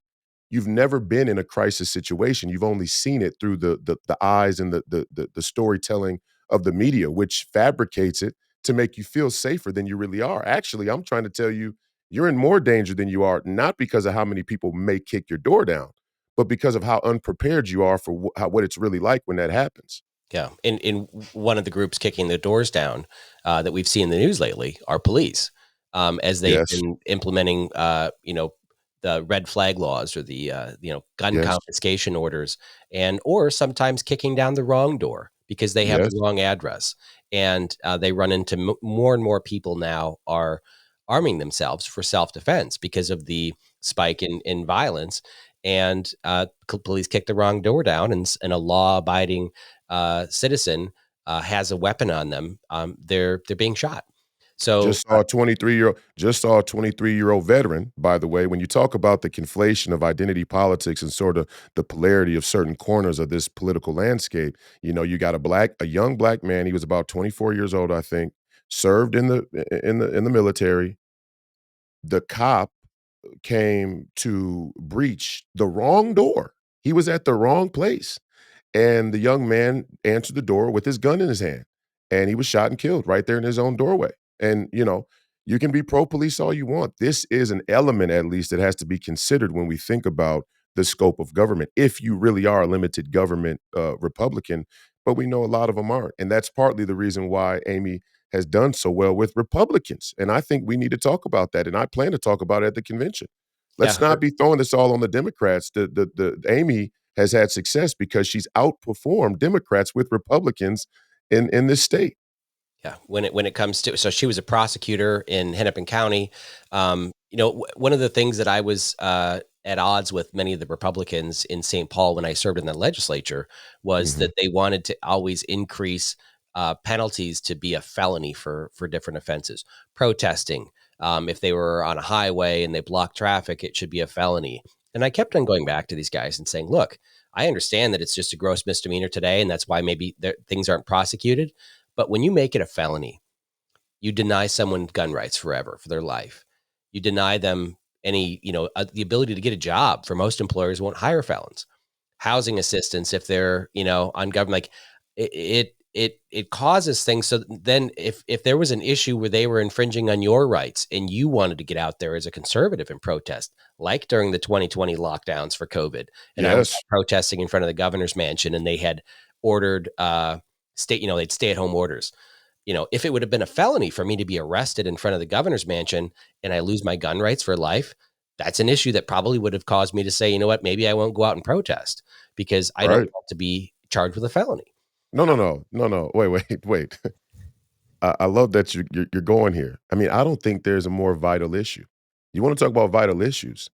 you've never been in a crisis situation. You've only seen it through the eyes and the storytelling of the media, which fabricates it to make you feel safer than you really are. Actually, I'm trying to tell you, you're in more danger than you are, not because of how many people may kick your door down, but because of how unprepared you are for what it's really like when that happens. Yeah, in one of the groups kicking the doors down that we've seen in the news lately are police, as they've Yes, been implementing, the red flag laws or the gun yes, confiscation orders, and or sometimes kicking down the wrong door because they have yes. the wrong address, and they run into more and more people now are arming themselves for self defense because of the spike in violence, and police kick the wrong door down, and a law abiding citizen has a weapon on them, they're being shot. So Just saw a 23-year-old veteran, by the way. When you talk about the conflation of identity politics and sort of the polarity of certain corners of this political landscape, you got a young black man, he was about 24 years old, I think, served in the military. The cop came to breach the wrong door. He was at the wrong place. And the young man answered the door with his gun in his hand, and he was shot and killed right there in his own doorway. And, you can be pro police all you want. This is an element, at least, that has to be considered when we think about the scope of government, if you really are a limited government Republican. But we know a lot of them aren't. And that's partly the reason why Amy has done so well with Republicans. And I think we need to talk about that. And I plan to talk about it at the convention. yeah, Let's not be throwing this all on the Democrats. The Amy has had success because she's outperformed Democrats with Republicans in this state. yeah. When it comes to, so she was a prosecutor in Hennepin County. One of the things that I was at odds with many of the Republicans in St. Paul when I served in the legislature was Mhm. that they wanted to always increase penalties to be a felony for different offenses. Protesting, if they were on a highway and they blocked traffic, it should be a felony. And I kept on going back to these guys and saying, look, I understand that it's just a gross misdemeanor today, and that's why maybe things aren't prosecuted. But when you make it a felony, you deny someone gun rights forever for their life. You deny them any, the ability to get a job. For most employers won't hire felons. Housing assistance if they're, on government, like it causes things. So then if there was an issue where they were infringing on your rights and you wanted to get out there as a conservative and protest, like during the 2020 lockdowns for COVID, and I was Yes. protesting in front of the governor's mansion, and they had ordered they'd stay at home orders. If it would have been a felony for me to be arrested in front of the governor's mansion and I lose my gun rights for life, that's an issue that probably would have caused me to say, you know what, maybe I won't go out and protest because I don't Right. want to be charged with a felony. No. Wait. I love that you're going here. I mean, I don't think there's a more vital issue. You want to talk about vital issues?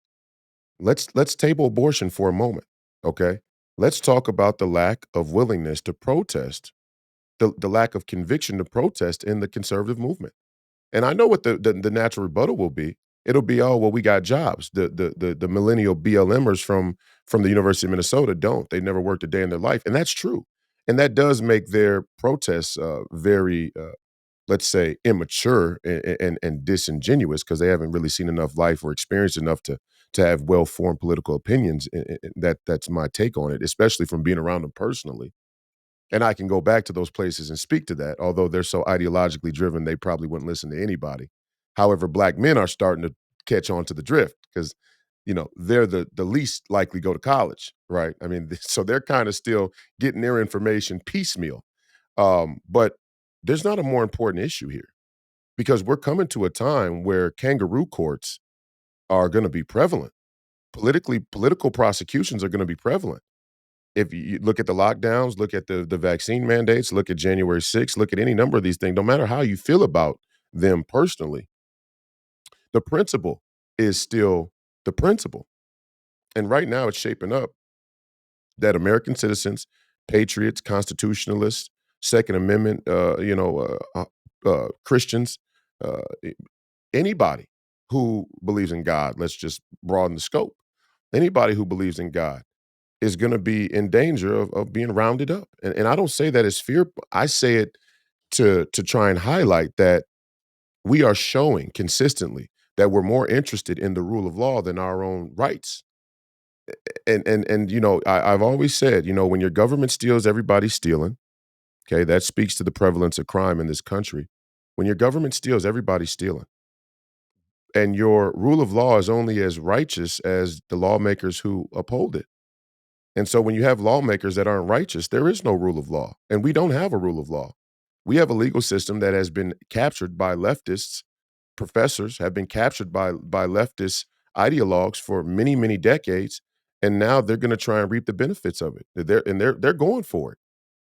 Let's table abortion for a moment, okay? Let's talk about the lack of willingness to protest, the lack of conviction to protest in the conservative movement. And I know what the natural rebuttal will be. It'll be, "Oh, well, we got jobs." The millennial BLMers from the University of Minnesota don't. They've never worked a day in their life, and that's true. And that does make their protests very, let's say, immature and disingenuous because they haven't really seen enough life or experienced enough to have well-formed political opinions. That's my take on it, especially from being around them personally. And I can go back to those places and speak to that, although they're so ideologically driven, they probably wouldn't listen to anybody. However, black men are starting to catch on to the drift because, they're the least likely go to college, right? I mean, so they're kind of still getting their information piecemeal. But there's not a more important issue here because we're coming to a time where kangaroo courts are going to be prevalent. Political prosecutions are going to be prevalent. If you look at the lockdowns, look at the vaccine mandates, look at January 6th, look at any number of these things, no matter how you feel about them personally, the principle is still the principle. And right now it's shaping up that American citizens, patriots, constitutionalists, Second Amendment, Christians, uh, anybody who believes in God, let's just broaden the scope. Anybody who believes in God is going to be in danger of being rounded up. And I don't say that as fear. I say it to try and highlight that we are showing consistently that we're more interested in the rule of law than our own rights. And I've always said, when your government steals, everybody's stealing. Okay, that speaks to the prevalence of crime in this country. When your government steals, everybody's stealing. And your rule of law is only as righteous as the lawmakers who uphold it. And so when you have lawmakers that aren't righteous, there is no rule of law. And we don't have a rule of law. We have a legal system that has been captured by leftists, professors have been captured by leftist ideologues for many, many decades. And now they're going to try and reap the benefits of it. They're going for it.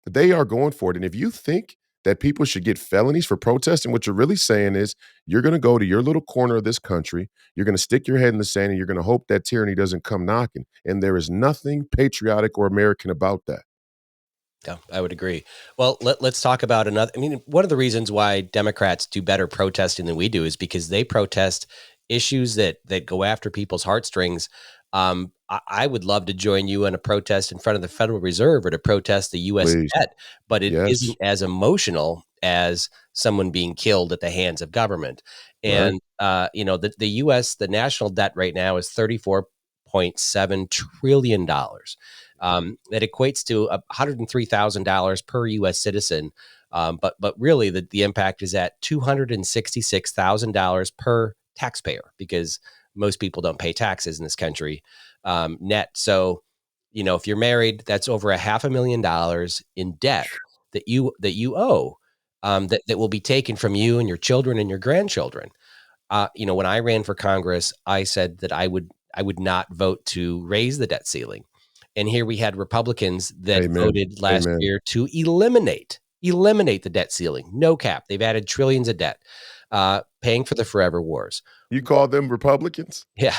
They are going for it. And if you think that people should get felonies for protesting, what you're really saying is you're going to go to your little corner of this country, you're going to stick your head in the sand, and you're going to hope that tyranny doesn't come knocking. And there is nothing patriotic or American about that. Yeah, I would agree. Well, let's talk about another. I mean, one of the reasons why Democrats do better protesting than we do is because they protest issues that go after people's heartstrings. I would love to join you in a protest in front of the Federal Reserve or to protest the U.S. Please. debt, but it Yes. isn't as emotional as someone being killed at the hands of government. Right. And the U.S. the national debt right now is $34.7 trillion. That equates to $103,000 per U.S. citizen. But really, the impact is at $266,000 per taxpayer because most people don't pay taxes in this country net. So, if you're married, that's over $500,000 in debt that you owe that will be taken from you and your children and your grandchildren. When I ran for Congress, I said that I would not vote to raise the debt ceiling. And here we had Republicans that Amen. voted last Amen. year to eliminate the debt ceiling. No cap. They've added trillions of debt, paying for the forever wars. You call them Republicans? Yeah.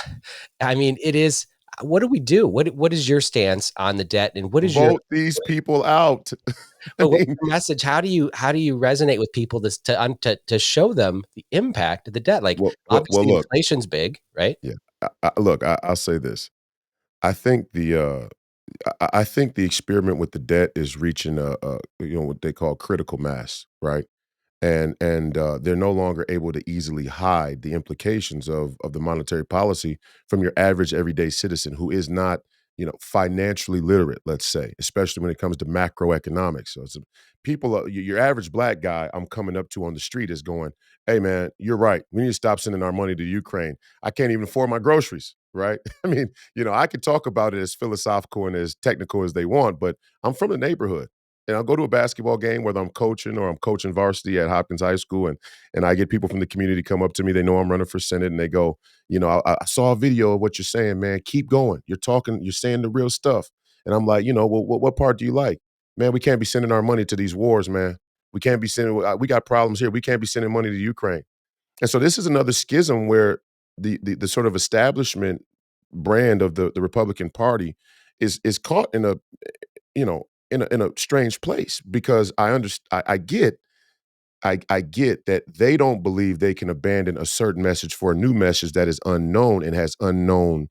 I mean, it is. What do we do? What is your stance on the debt, and what is your Vote these people out. I what's mean, your message? How do you resonate with people to show them the impact of the debt? Like well, obviously look. inflation's big, right? Yeah. Look, I'll say this. I think I think the experiment with the debt is reaching what they call critical mass, right? And they're no longer able to easily hide the implications of the monetary policy from your average everyday citizen who is not financially literate, let's say, especially when it comes to macroeconomics. So it's people, your average black guy I'm coming up to on the street is going, "Hey man, you're right. We need to stop sending our money to Ukraine. I can't even afford my groceries." Right? I mean, I could talk about it as philosophical and as technical as they want, but I'm from the neighborhood. And I'll go to a basketball game, whether I'm coaching or I'm coaching varsity at Hopkins High School, and I get people from the community come up to me. They know I'm running for Senate, and they go, I saw a video of what you're saying, man. Keep going. You're saying the real stuff. And I'm like, well, what part do you like? Man, we can't be sending our money to these wars, man. We can't be sending. We got problems here. We can't be sending money to Ukraine. And so this is another schism where the sort of establishment brand of the Republican Party is caught in a in a strange place because I get that they don't believe they can abandon a certain message for a new message that is unknown and has unknown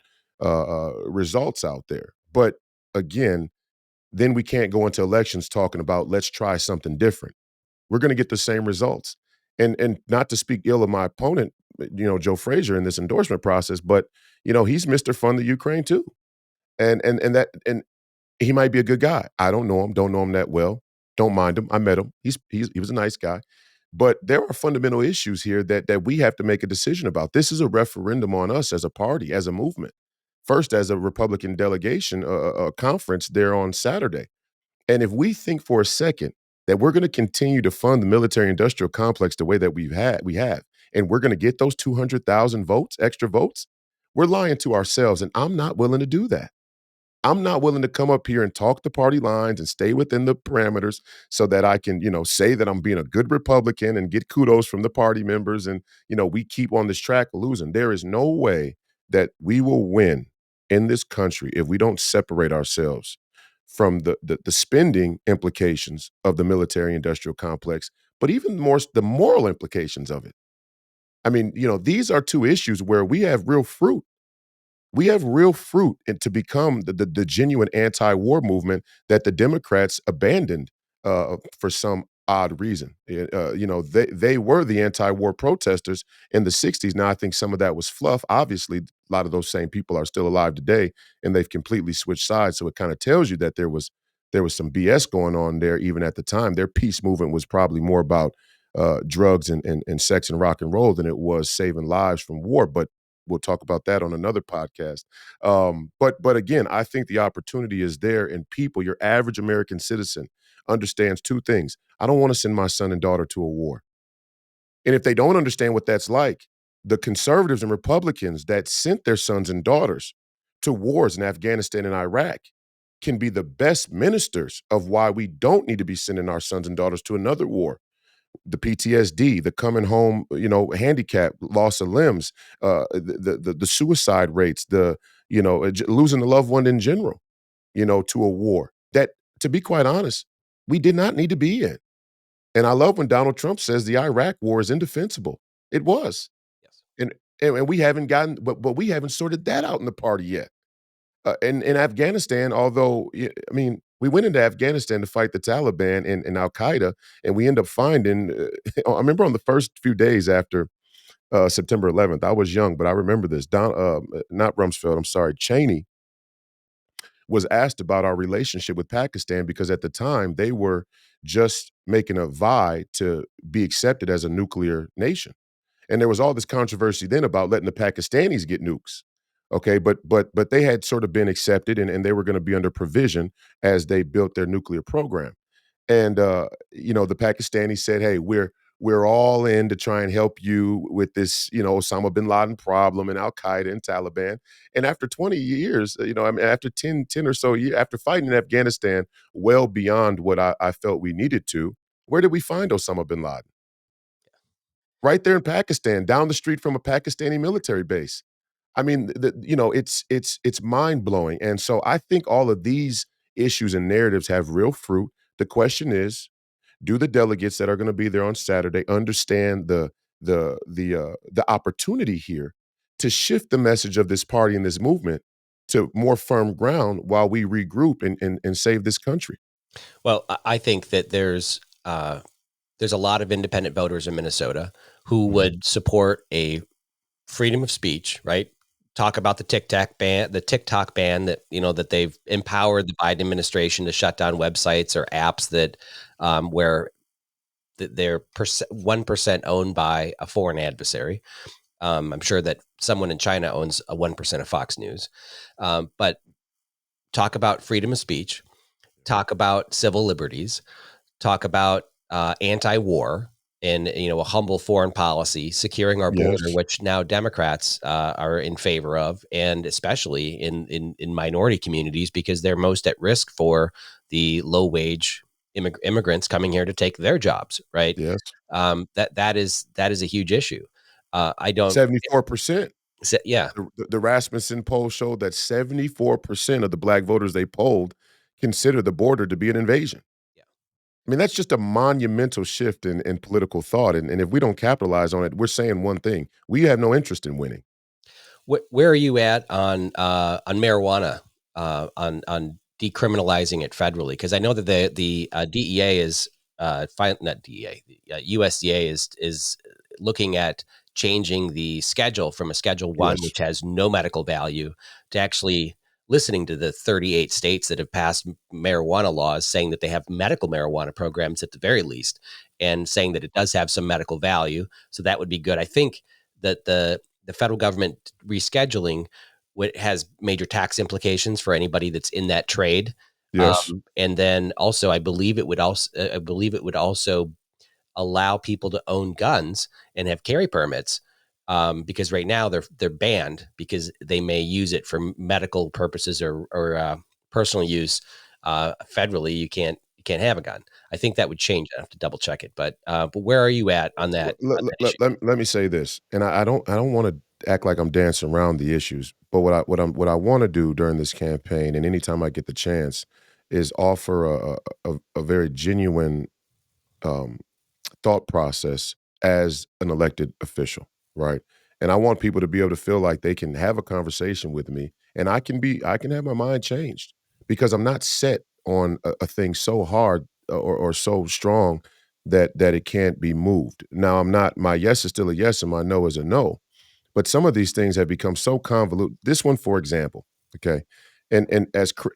results out there. But again, then we can't go into elections talking about let's try something different. We're going to get the same results. And not to speak ill of my opponent, Joe Frazier in this endorsement process, but he's Mr. Fund the Ukraine too. And he might be a good guy. I don't know him, don't know him that well. Don't mind him. I met him. He was a nice guy. But there are fundamental issues here that we have to make a decision about. This is a referendum on us as a party, as a movement. First, as a Republican delegation, a conference there on Saturday. And if we think for a second that we're going to continue to fund the military-industrial complex the way that we have, and we're going to get those 200,000 votes, extra votes, we're lying to ourselves. And I'm not willing to do that. I'm not willing to come up here and talk the party lines and stay within the parameters so that I can, say that I'm being a good Republican and get kudos from the party members. And, we keep on this track losing. There is no way that we will win in this country if we don't separate ourselves from the spending implications of the military industrial complex, but even more the moral implications of it. I mean, these are two issues where we have real fruit. We have real fruit and to become the genuine anti-war movement that the Democrats abandoned for some odd reason. They were the anti-war protesters in the 60s. Now, I think some of that was fluff. Obviously, a lot of those same people are still alive today, and they've completely switched sides. So it kind of tells you that there was some BS going on there even at the time. Their peace movement was probably more about drugs and sex and rock and roll than it was saving lives from war. But we'll talk about that on another podcast. But again, I think the opportunity is there, and people, your average American citizen, understands two things. I don't want to send my son and daughter to a war. And if they don't understand what that's like, the conservatives and Republicans that sent their sons and daughters to wars in Afghanistan and Iraq can be the best ministers of why we don't need to be sending our sons and daughters to another war. The PTSD, the coming home, handicap, loss of limbs, the suicide rates, losing a loved one in general, to a war that, to be quite honest, we did not need to be in. And I love when Donald Trump says the Iraq war is indefensible. It was. Yes. And we haven't but we haven't sorted that out in the party yet. In Afghanistan, although, we went into Afghanistan to fight the Taliban and Al Qaeda, and we end up finding. I remember on the first few days after September 11th, I was young, but I remember this. Not Rumsfeld, I'm sorry, Cheney was asked about our relationship with Pakistan because at the time they were just making a vie to be accepted as a nuclear nation. And there was all this controversy then about letting the Pakistanis get nukes. Okay, but they had sort of been accepted and they were going to be under provision as they built their nuclear program. And the Pakistanis said, "Hey, we're all in to try and help you with this, Osama bin Laden problem and Al Qaeda and Taliban." And after 20 years, after 10 or so years, after fighting in Afghanistan well beyond what I felt we needed to, where did we find Osama bin Laden? Right there in Pakistan, down the street from a Pakistani military base. I mean, it's mind blowing, and so I think all of these issues and narratives have real fruit. The question is, do the delegates that are going to be there on Saturday understand the opportunity here to shift the message of this party and this movement to more firm ground while we regroup and save this country? Well, I think that there's a lot of independent voters in Minnesota who would support a freedom of speech, right? Talk about the TikTok ban that, that they've empowered the Biden administration to shut down websites or apps that where they're 1% owned by a foreign adversary. I'm sure that someone in China owns a 1% of Fox News. But talk about freedom of speech. talk about civil liberties, talk about anti-war, and a humble foreign policy, securing our border, Yes, which now Democrats are in favor of, and especially in minority communities because they're most at risk for the low wage immigrants coming here to take their jobs. Right. yes. That is a huge issue. I don't. 74%. Yeah. The Rasmussen poll showed that 74% of the black voters they polled consider the border to be an invasion. Yeah. I mean, that's just a monumental shift in political thought, and if we don't capitalize on it, we're saying one thing: we have no interest in winning. Where are you at on marijuana, on decriminalizing it federally? Because I know that the DEA is not DEA, the USDA is looking at changing the schedule from a Schedule 1, Yes, which has no medical value, to actually listening to the 38 states that have passed marijuana laws, saying that they have medical marijuana programs at the very least, and saying that it does have some medical value. So that would be good. I think that the federal government rescheduling has major tax implications for anybody that's in that trade. yes. And then also, I believe it would also allow people to own guns and have carry permits, because right now they're banned because they may use it for medical purposes or personal use. Federally, you can't have a gun. I think that would change. I have to double check it, but where are you at on that issue? Let me say this, and I don't wanna act like I'm dancing around the issues, but what I wanna do during this campaign and anytime I get the chance is offer a very genuine, um thought process as an elected official, right? And I want people to be able to feel like they can have a conversation with me and I can have my mind changed because I'm not set on a thing so hard or so strong that it can't be moved. Now I'm not my yes is still a yes and my no is a no. But some of these things have become so convoluted. This one, for example, okay? And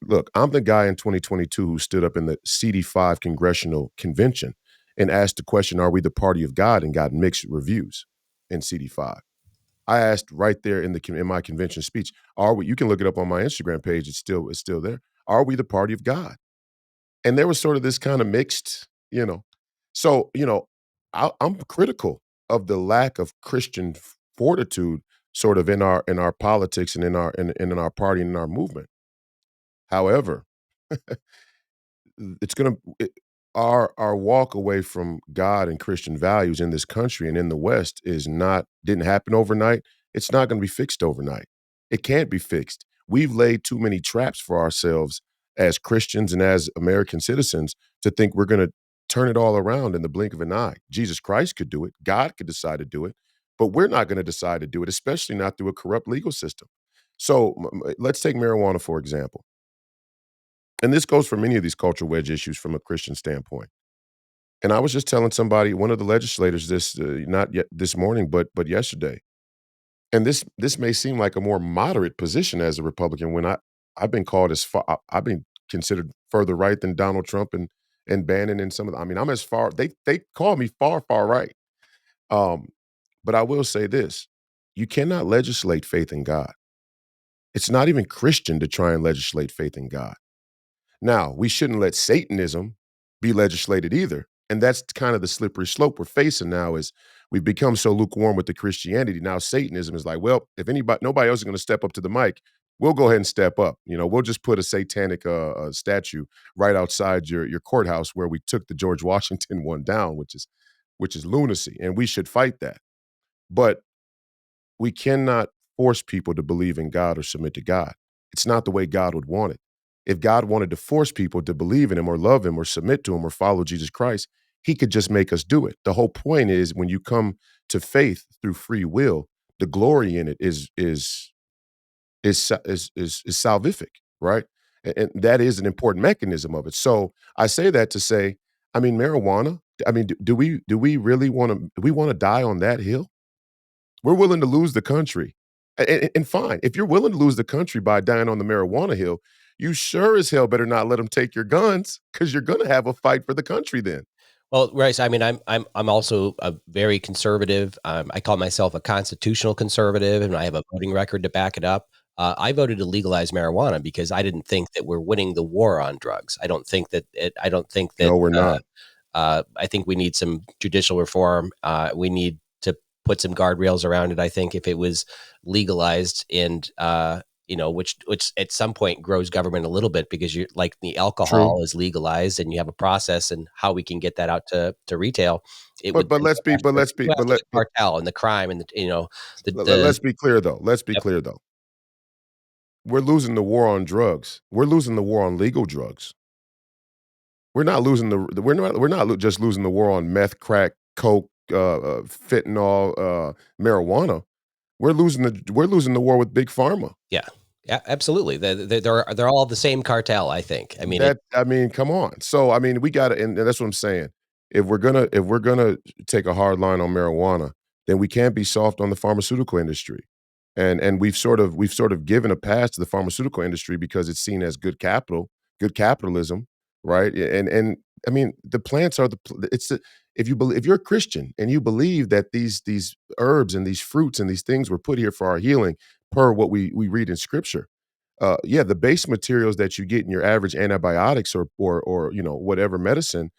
look, I'm the guy in 2022 who stood up in the CD5 congressional convention and asked the question, "Are we the party of God?" and got mixed reviews in CD5. I asked right there in my convention speech, "Are we?" You can look it up on my Instagram page. It's still there. Are we the party of God? And there was sort of this kind of mixed. So I'm critical of the lack of Christian fortitude, sort of in our politics and in our party and in our movement. However, it's gonna it, our walk away from God and Christian values in this country and in the West is not didn't happen overnight. It's not going to be fixed overnight. It can't be fixed. We've laid too many traps for ourselves as Christians and as American citizens to think we're going to turn it all around in the blink of an eye. Jesus Christ could do it. God could decide to do it, but we're not going to decide to do it, especially not through a corrupt legal system. So let's take marijuana for example. And this goes for many of these cultural wedge issues from a Christian standpoint. And I was just telling somebody, one of the legislators, this not yet this morning, but yesterday. And this may seem like a more moderate position as a Republican when I've been called as far I've been considered further right than Donald Trump and Bannon and some of the, I mean, I'm as far they call me far right. Um, but I will say this: you cannot legislate faith in God. It's not even Christian to try and legislate faith in God. Now, we shouldn't let Satanism be legislated either. And that's kind of the slippery slope we're facing now is we've become so lukewarm with the Christianity. Now Satanism is like, well, if nobody else is going to step up to the mic, we'll go ahead and step up. We'll just put a satanic statue right outside your courthouse where we took the George Washington one down, which is lunacy, and we should fight that. But we cannot force people to believe in God or submit to God. It's not the way God would want it. If God wanted to force people to believe in him or love him or submit to him or follow Jesus Christ, he could just make us do it. The whole point is when you come to faith through free will, the glory in it is salvific, right? And that is an important mechanism of it. So I say that to say, I mean, marijuana. I mean, do we really want to? Do we want to die on that hill? We're willing to lose the country. And fine, if you're willing to lose the country by dying on the marijuana hill, you sure as hell better not let them take your guns because you're gonna have a fight for the country then. Well, Rice, I mean, I'm also a very conservative. I call myself a constitutional conservative, and I have a voting record to back it up. I voted to legalize marijuana because I didn't think that we're winning the war on drugs. I don't think that No, we're not. I think we need some judicial reform. We need to put some guardrails around it. I think if it was legalized and which at some point grows government a little bit, because you like the True. alcohol is legalized and you have a process and how we can get that out to retail. It would But then let's be go after the cartel and the crime and the let's be clear though. Let's be yep, clear though. We're losing the war on drugs. We're losing the war on legal drugs. We're not just losing the war on meth, crack, coke, fentanyl, marijuana. We're losing the war with big pharma. yeah, yeah, absolutely. They're all the same cartel. I think. I mean, Come on. So I mean, we gotta, and that's what I'm saying. If we're gonna take a hard line on marijuana, then we can't be soft on the pharmaceutical industry. And we've sort of given a pass to the pharmaceutical industry because it's seen as good capitalism, right? And I mean, the plants are it's the if you're a Christian and you believe that these herbs and these fruits and these things were put here for our healing, per what we read in scripture, yeah, the base materials that you get in your average antibiotics or whatever medicine.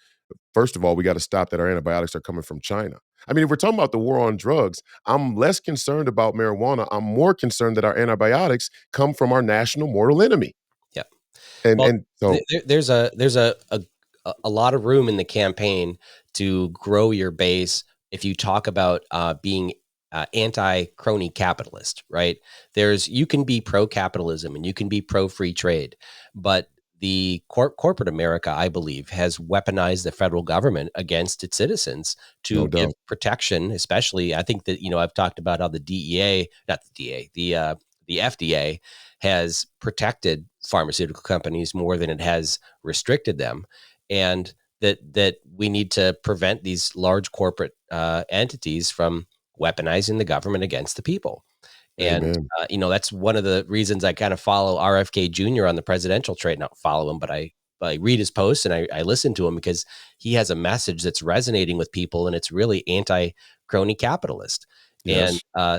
First of all, we got to stop that our antibiotics are coming from China. I mean, if we're talking about the war on drugs, I'm less concerned about marijuana. I'm more concerned that our antibiotics come from our national mortal enemy. yeah. And Well, and so there's a lot of room in the campaign to grow your base if you talk about being anti-crony capitalist, right? You can be pro-capitalism and you can be pro-free trade, but the corporate America, I believe, has weaponized the federal government against its citizens no to give doubt. protection. Especially, I think that I've talked about how the DEA, not the DA, the FDA has protected pharmaceutical companies more than it has restricted them, and that we need to prevent these large corporate entities from weaponizing the government against the people. And Amen. that's one of the reasons I kind of follow RFK Jr. on the presidential trade. Not follow him, but I read his posts and I listen to him because he has a message that's resonating with people, and it's really anti-crony capitalist. And Yes.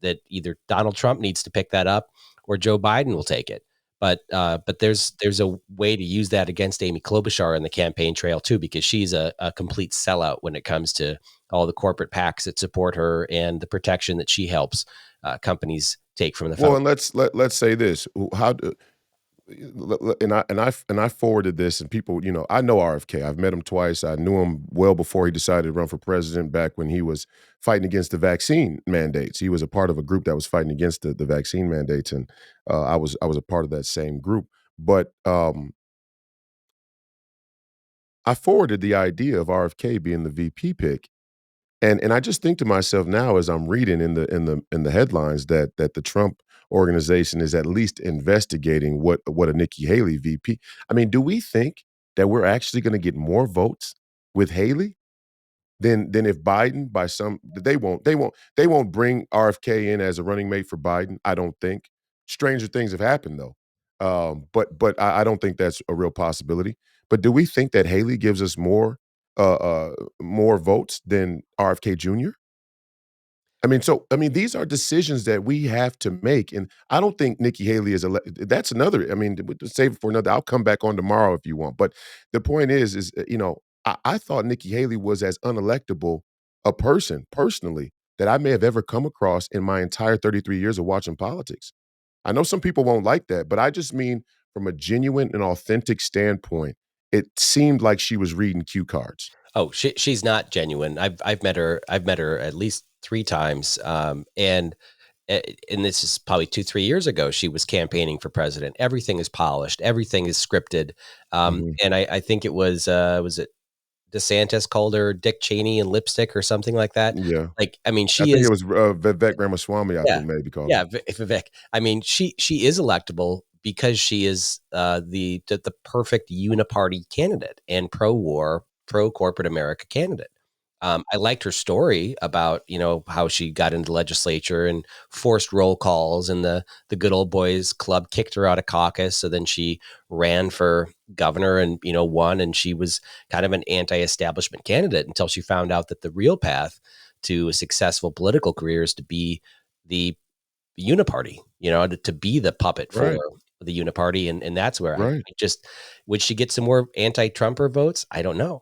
that either Donald Trump needs to pick that up or Joe Biden will take it. But there's a way to use that against Amy Klobuchar in the campaign trail too, because she's a complete sellout when it comes to all the corporate PACs that support her and the protection that she helps companies take from the Well, federal. and let's say this. How do and I forwarded this, and people, I know RFK. I've met him twice. I knew him well before he decided to run for president, back when he was fighting against the vaccine mandates. He was a part of a group that was fighting against the vaccine mandates, and I was a part of that same group. But I forwarded the idea of RFK being the VP pick, and I just think to myself now, as I'm reading in the headlines, that the Trump organization is at least investigating what a Nikki Haley VP. I mean, do we think that we're actually going to get more votes with Haley than if Biden, by some, they won't bring RFK in as a running mate for Biden, I don't think. Stranger things have happened though. But I don't think that's a real possibility. But do we think that Haley gives us more votes than RFK Jr.? These are decisions that we have to make, and I don't think Nikki Haley is that's another. I mean, save it for another. I'll come back on tomorrow if you want. But the point is, I thought Nikki Haley was as unelectable a person personally that I may have ever come across in my entire 33 years of watching politics. I know some people won't like that, but I just mean from a genuine and authentic standpoint, it seemed like she was reading cue cards. Oh, she's not genuine. I've met her. I've met her at least three times. And this is probably 2-3 years ago. She was campaigning for president. Everything is polished. Everything is scripted. Mhm. And I think it was it DeSantis called her Dick Cheney and lipstick or something like that. Yeah. Like, I mean, I she think it is. was, Vivek Ramaswamy, I Yeah. think maybe called Yeah, her. Vivek. I mean, she is electable because she is the perfect uniparty candidate and pro-war, pro-corporate America candidate. I liked her story about, how she got into the legislature and forced roll calls, and the good old boys club kicked her out of caucus. So then she ran for governor and, won, and she was kind of an anti-establishment candidate until she found out that the real path to a successful political career is to be the uniparty, to be the puppet for Right. the uniparty. And that's where I Right. just, would she get some more anti-Trumper votes? I don't know.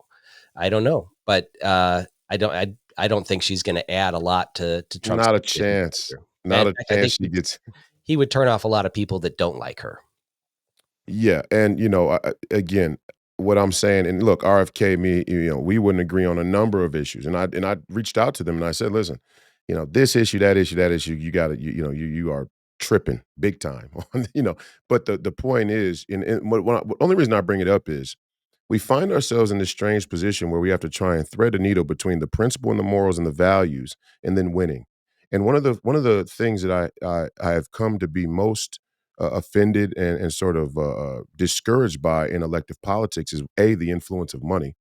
But I don't think she's going to add a lot to Trump's Not a base in the chance. future. And Not in a fact, I chance think she gets. he would turn off a lot of people that don't like her. Yeah, and again, what I'm saying, and look, RFK, me, we wouldn't agree on a number of issues, and I reached out to them and I said, listen, this issue, that issue, that issue, you got to, you are tripping big time on, But the point is, and only reason I bring it up is we find ourselves in this strange position where we have to try and thread a needle between the principle and the morals and the values, and then winning. And one of the things that I have come to be most offended and sort of discouraged by in elective politics is A, the influence of money,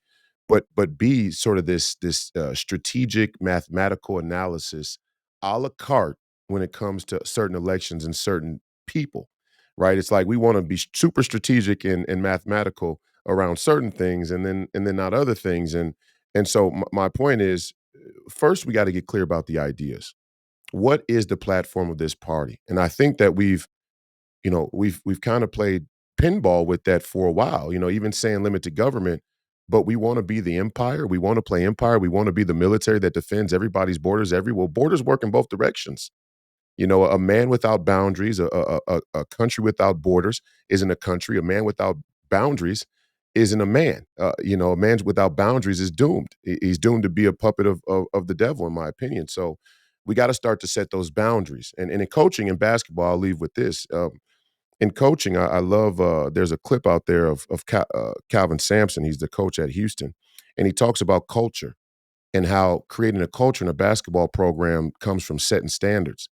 but B, sort of this strategic mathematical analysis a la carte when it comes to certain elections and certain people, right? It's like we want to be super strategic and mathematical around certain things, and then not other things. And so my point is, first we got to get clear about the ideas. What is the platform of this party? And I think that we've kind of played pinball with that for a while, even saying limited government, but we want to be the empire. We want to play empire. We want to be the military that defends everybody's borders everywhere. Borders work in both directions. A man without boundaries, a country without borders isn't a country. A man without boundaries isn't a man. A man without boundaries is doomed. He's doomed to be a puppet of the devil, in my opinion. So we got to start to set those boundaries. And in coaching and basketball, I'll leave with this. In coaching, I love. There's a clip out there of Calvin Sampson. He's the coach at Houston, and he talks about culture and how creating a culture in a basketball program comes from setting standards,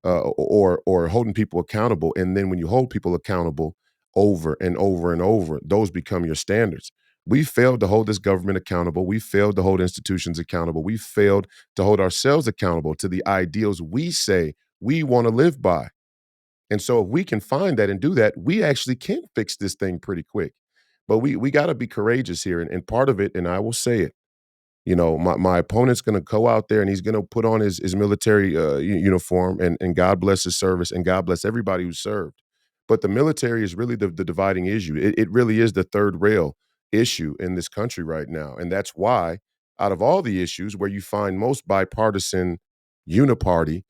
or holding people accountable. And then when you hold people accountable over and over and over, those become your standards. We failed to hold this government accountable. We failed to hold institutions accountable. We failed to hold ourselves accountable to the ideals we say we want to live by. And so if we can find that and do that, we actually can fix this thing pretty quick. But we got to be courageous here. And part of it, and I will say it, my opponent's going to go out there and he's going to put on his military uniform, and God bless his service and God bless everybody who served. But the military is really the dividing issue. It really is the third rail issue in this country right now. And that's why, out of all the issues where you find most bipartisan uniparty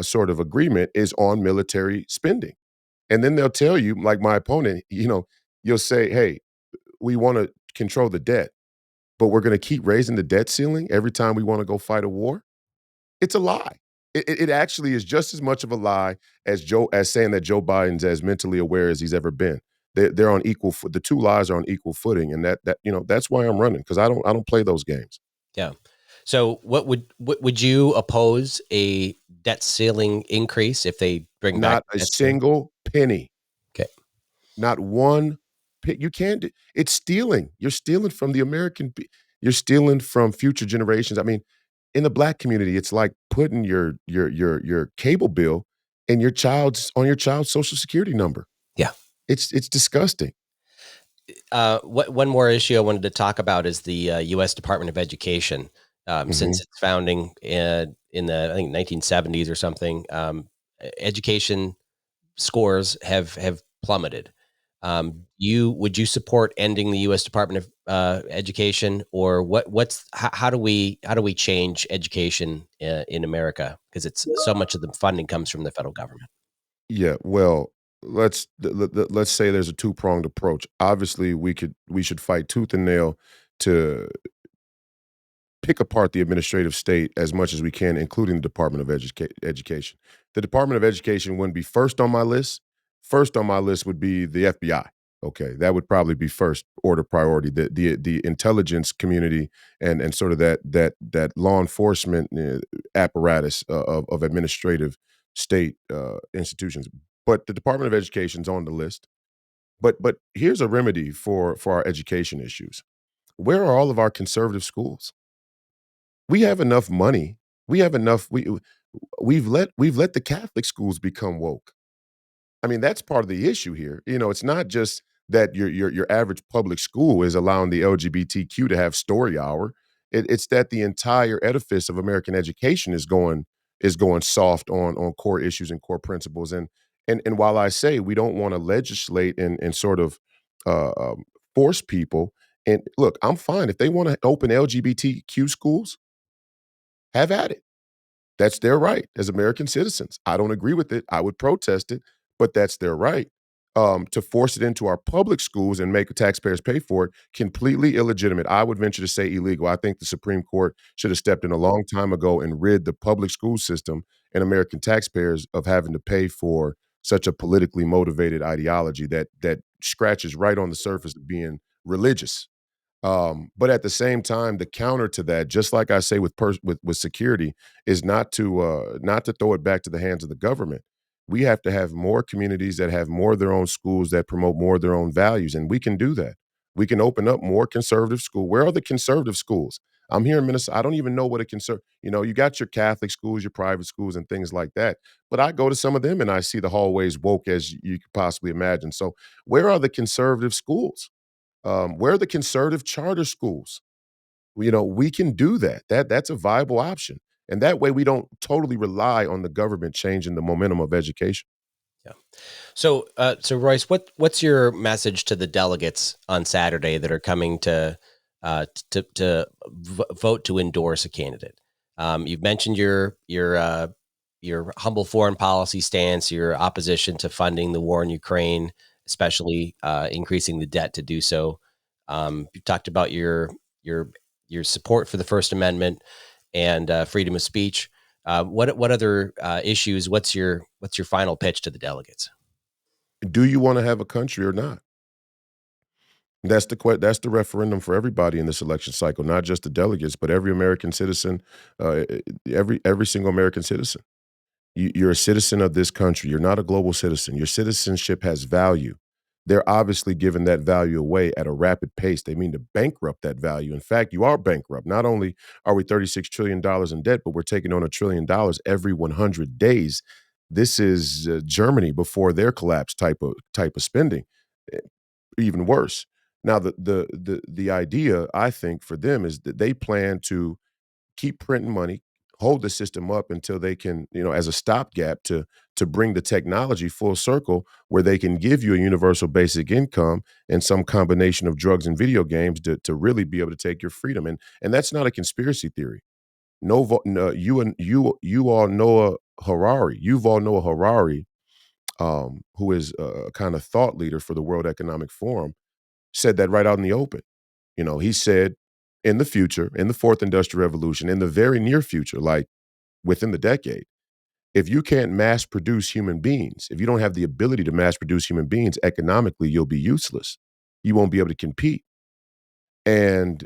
sort of agreement is on military spending. And then they'll tell you, like my opponent, you'll say, hey, we want to control the debt, but we're going to keep raising the debt ceiling every time we want to go fight a war. It's a lie. It actually is just as much of a lie as saying that Joe Biden's as mentally aware as he's ever been. They're on equal foot. The two lies are on equal footing, and that's why I'm running, because I don't play those games. Yeah. So what would you oppose a debt ceiling increase if they bring back Not a debt ceiling? single penny. Okay. Not one. You can't. It's stealing. You're stealing from the American. You're stealing from future generations. I mean, in the Black community, it's like putting your cable bill and your child's Social Security number. Yeah. It's disgusting. One more issue I wanted to talk about is the U.S. Department of Education. Since its founding in the, I think, 1970s or something, education scores have plummeted. Would you support ending the U.S. Department of Education, or how do we change education in America, because it's so much of the funding comes from the federal government? Yeah. Well, let's say there's a two-pronged approach. Obviously, we should fight tooth and nail to pick apart the administrative state as much as we can, including the Department of Education. The Department of Education wouldn't be first on my list. First on my list would be the FBI. Okay, that would probably be first order priority. The intelligence community and sort of that law enforcement apparatus of administrative state institutions. But the Department of Education's on the list. But here's a remedy for our education issues. Where are all of our conservative schools? We have enough money. We have enough. We've let the Catholic schools become woke. I mean, that's part of the issue here. It's not just that your average public school is allowing the LGBTQ to have story hour. It's that the entire edifice of American education is going soft on core issues and core principles. And while I say we don't want to legislate and sort of uh, um, force people, and look, I'm fine if they want to open LGBTQ schools, have at it. That's their right as American citizens. I don't agree with it. I would protest it, but that's their right. To force it into our public schools and make taxpayers pay for it, completely illegitimate. I would venture to say illegal. I think the Supreme Court should have stepped in a long time ago and rid the public school system and American taxpayers of having to pay for such a politically motivated ideology that scratches right on the surface of being religious. But at the same time, the counter to that, just like I say with security, is not to throw it back to the hands of the government. We have to have more communities that have more of their own schools that promote more of their own values, and we can do that. We can open up more conservative school. Where are the conservative schools? I'm here in Minnesota. I don't even know what a you got your Catholic schools, your private schools, and things like that. But I go to some of them and I see the hallways woke as you could possibly imagine. So where are the conservative schools? Where are the conservative charter schools? We can do that. That's a viable option. And that way we don't totally rely on the government changing the momentum of education. Yeah. So Royce, what's your message to the delegates on Saturday that are coming to vote to endorse a candidate? You've mentioned your humble foreign policy stance, your opposition to funding the war in Ukraine, especially increasing the debt to do so. You talked about your support for the First Amendment and freedom of speech. What other issues? What's your final pitch to the delegates? Do you want to have a country or not? That's the referendum for everybody in this election cycle, not just the delegates, but every American citizen, every single American citizen. You're a citizen of this country. You're not a global citizen. Your citizenship has value. They're obviously giving that value away at a rapid pace. They mean to bankrupt that value. In fact, you are bankrupt. Not only are we $36 trillion in debt, but we're taking on $1 trillion every 100 days. This is Germany before their collapse type of spending. Eh, Even worse. Now, the idea I think for them is that they plan to keep printing money, hold the system up until they can, as a stopgap to bring the technology full circle where they can give you a universal basic income and some combination of drugs and video games to really be able to take your freedom. And that's not a conspiracy theory. No, you all know Harari. You've all know Harari, who is a kind of thought leader for the World Economic Forum, said that right out in the open. He said in the future, in the fourth industrial revolution, in the very near future, like within the decade, if you can't mass produce human beings, if you don't have the ability to mass produce human beings economically, you'll be useless. You won't be able to compete. And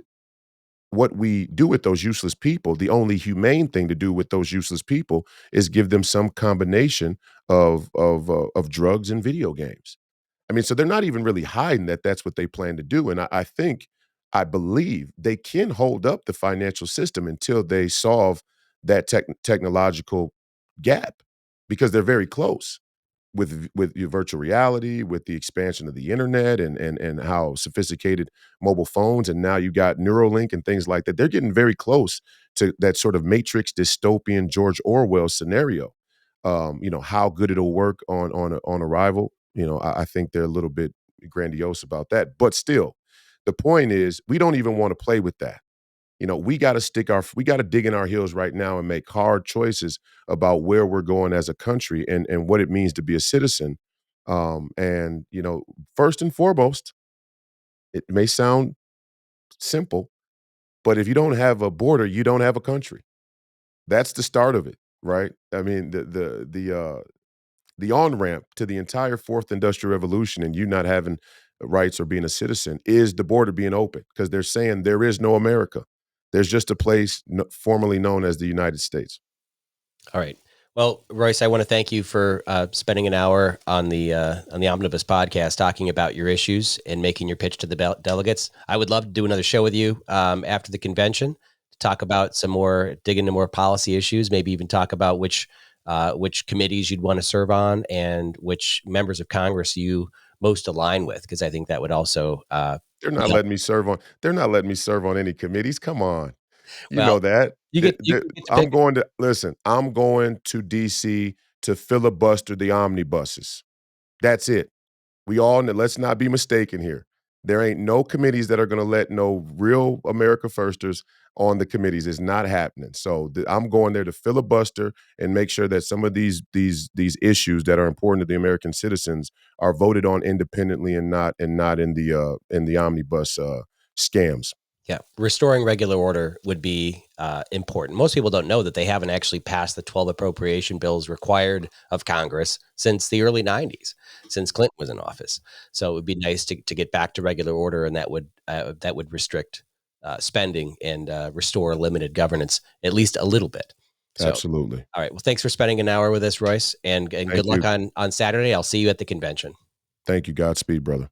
what we do with those useless people, the only humane thing to do with those useless people is give them some combination of drugs and video games. I mean, so they're not even really hiding that that's what they plan to do. And I believe they can hold up the financial system until they solve that technological gap because they're very close with your virtual reality, with the expansion of the internet and how sophisticated mobile phones, and now you got Neuralink and things like that. They're getting very close to that sort of Matrix dystopian George Orwell scenario. How good it'll work on arrival. I think they're a little bit grandiose about that, but still, the point is we don't even want to play with that. We got to dig in our heels right now and make hard choices about where we're going as a country and what it means to be a citizen. First and foremost, it may sound simple, but if you don't have a border, you don't have a country. That's the start of it, right? I mean, the on ramp to the entire fourth industrial revolution and you not having rights or being a citizen is the border being open because they're saying there is no America. There's just a place formerly known as the United States. All right. Well, Royce, I want to thank you for spending an hour on the Omnibus podcast talking about your issues and making your pitch to the delegates. I would love to do another show with you after the convention to talk about dig into more policy issues, maybe even talk about which committees you'd want to serve on and which members of Congress you most align with, because I think that would also They're not letting me serve on any committees. Come on. You Well, know that. you get to I'm pick. going to listen. I'm going to DC to filibuster the omnibuses. That's it. We all know, let's not be mistaken here. There ain't no committees that are going to let no real America firsters on the committees. It's not happening. So I'm going there to filibuster and make sure that some of these issues that are important to the American citizens are voted on independently and not in the omnibus scams. Yeah, restoring regular order would be important. Most people don't know that they haven't actually passed the 12 appropriation bills required of Congress since the early 90s, since Clinton was in office. So it would be nice to get back to regular order, and that would restrict spending and restore limited governance at least a little bit. So, Absolutely. all right. Well, thanks for spending an hour with us, Royce, and good Thank luck you. on Saturday. I'll see you at the convention. Thank you. Godspeed, brother.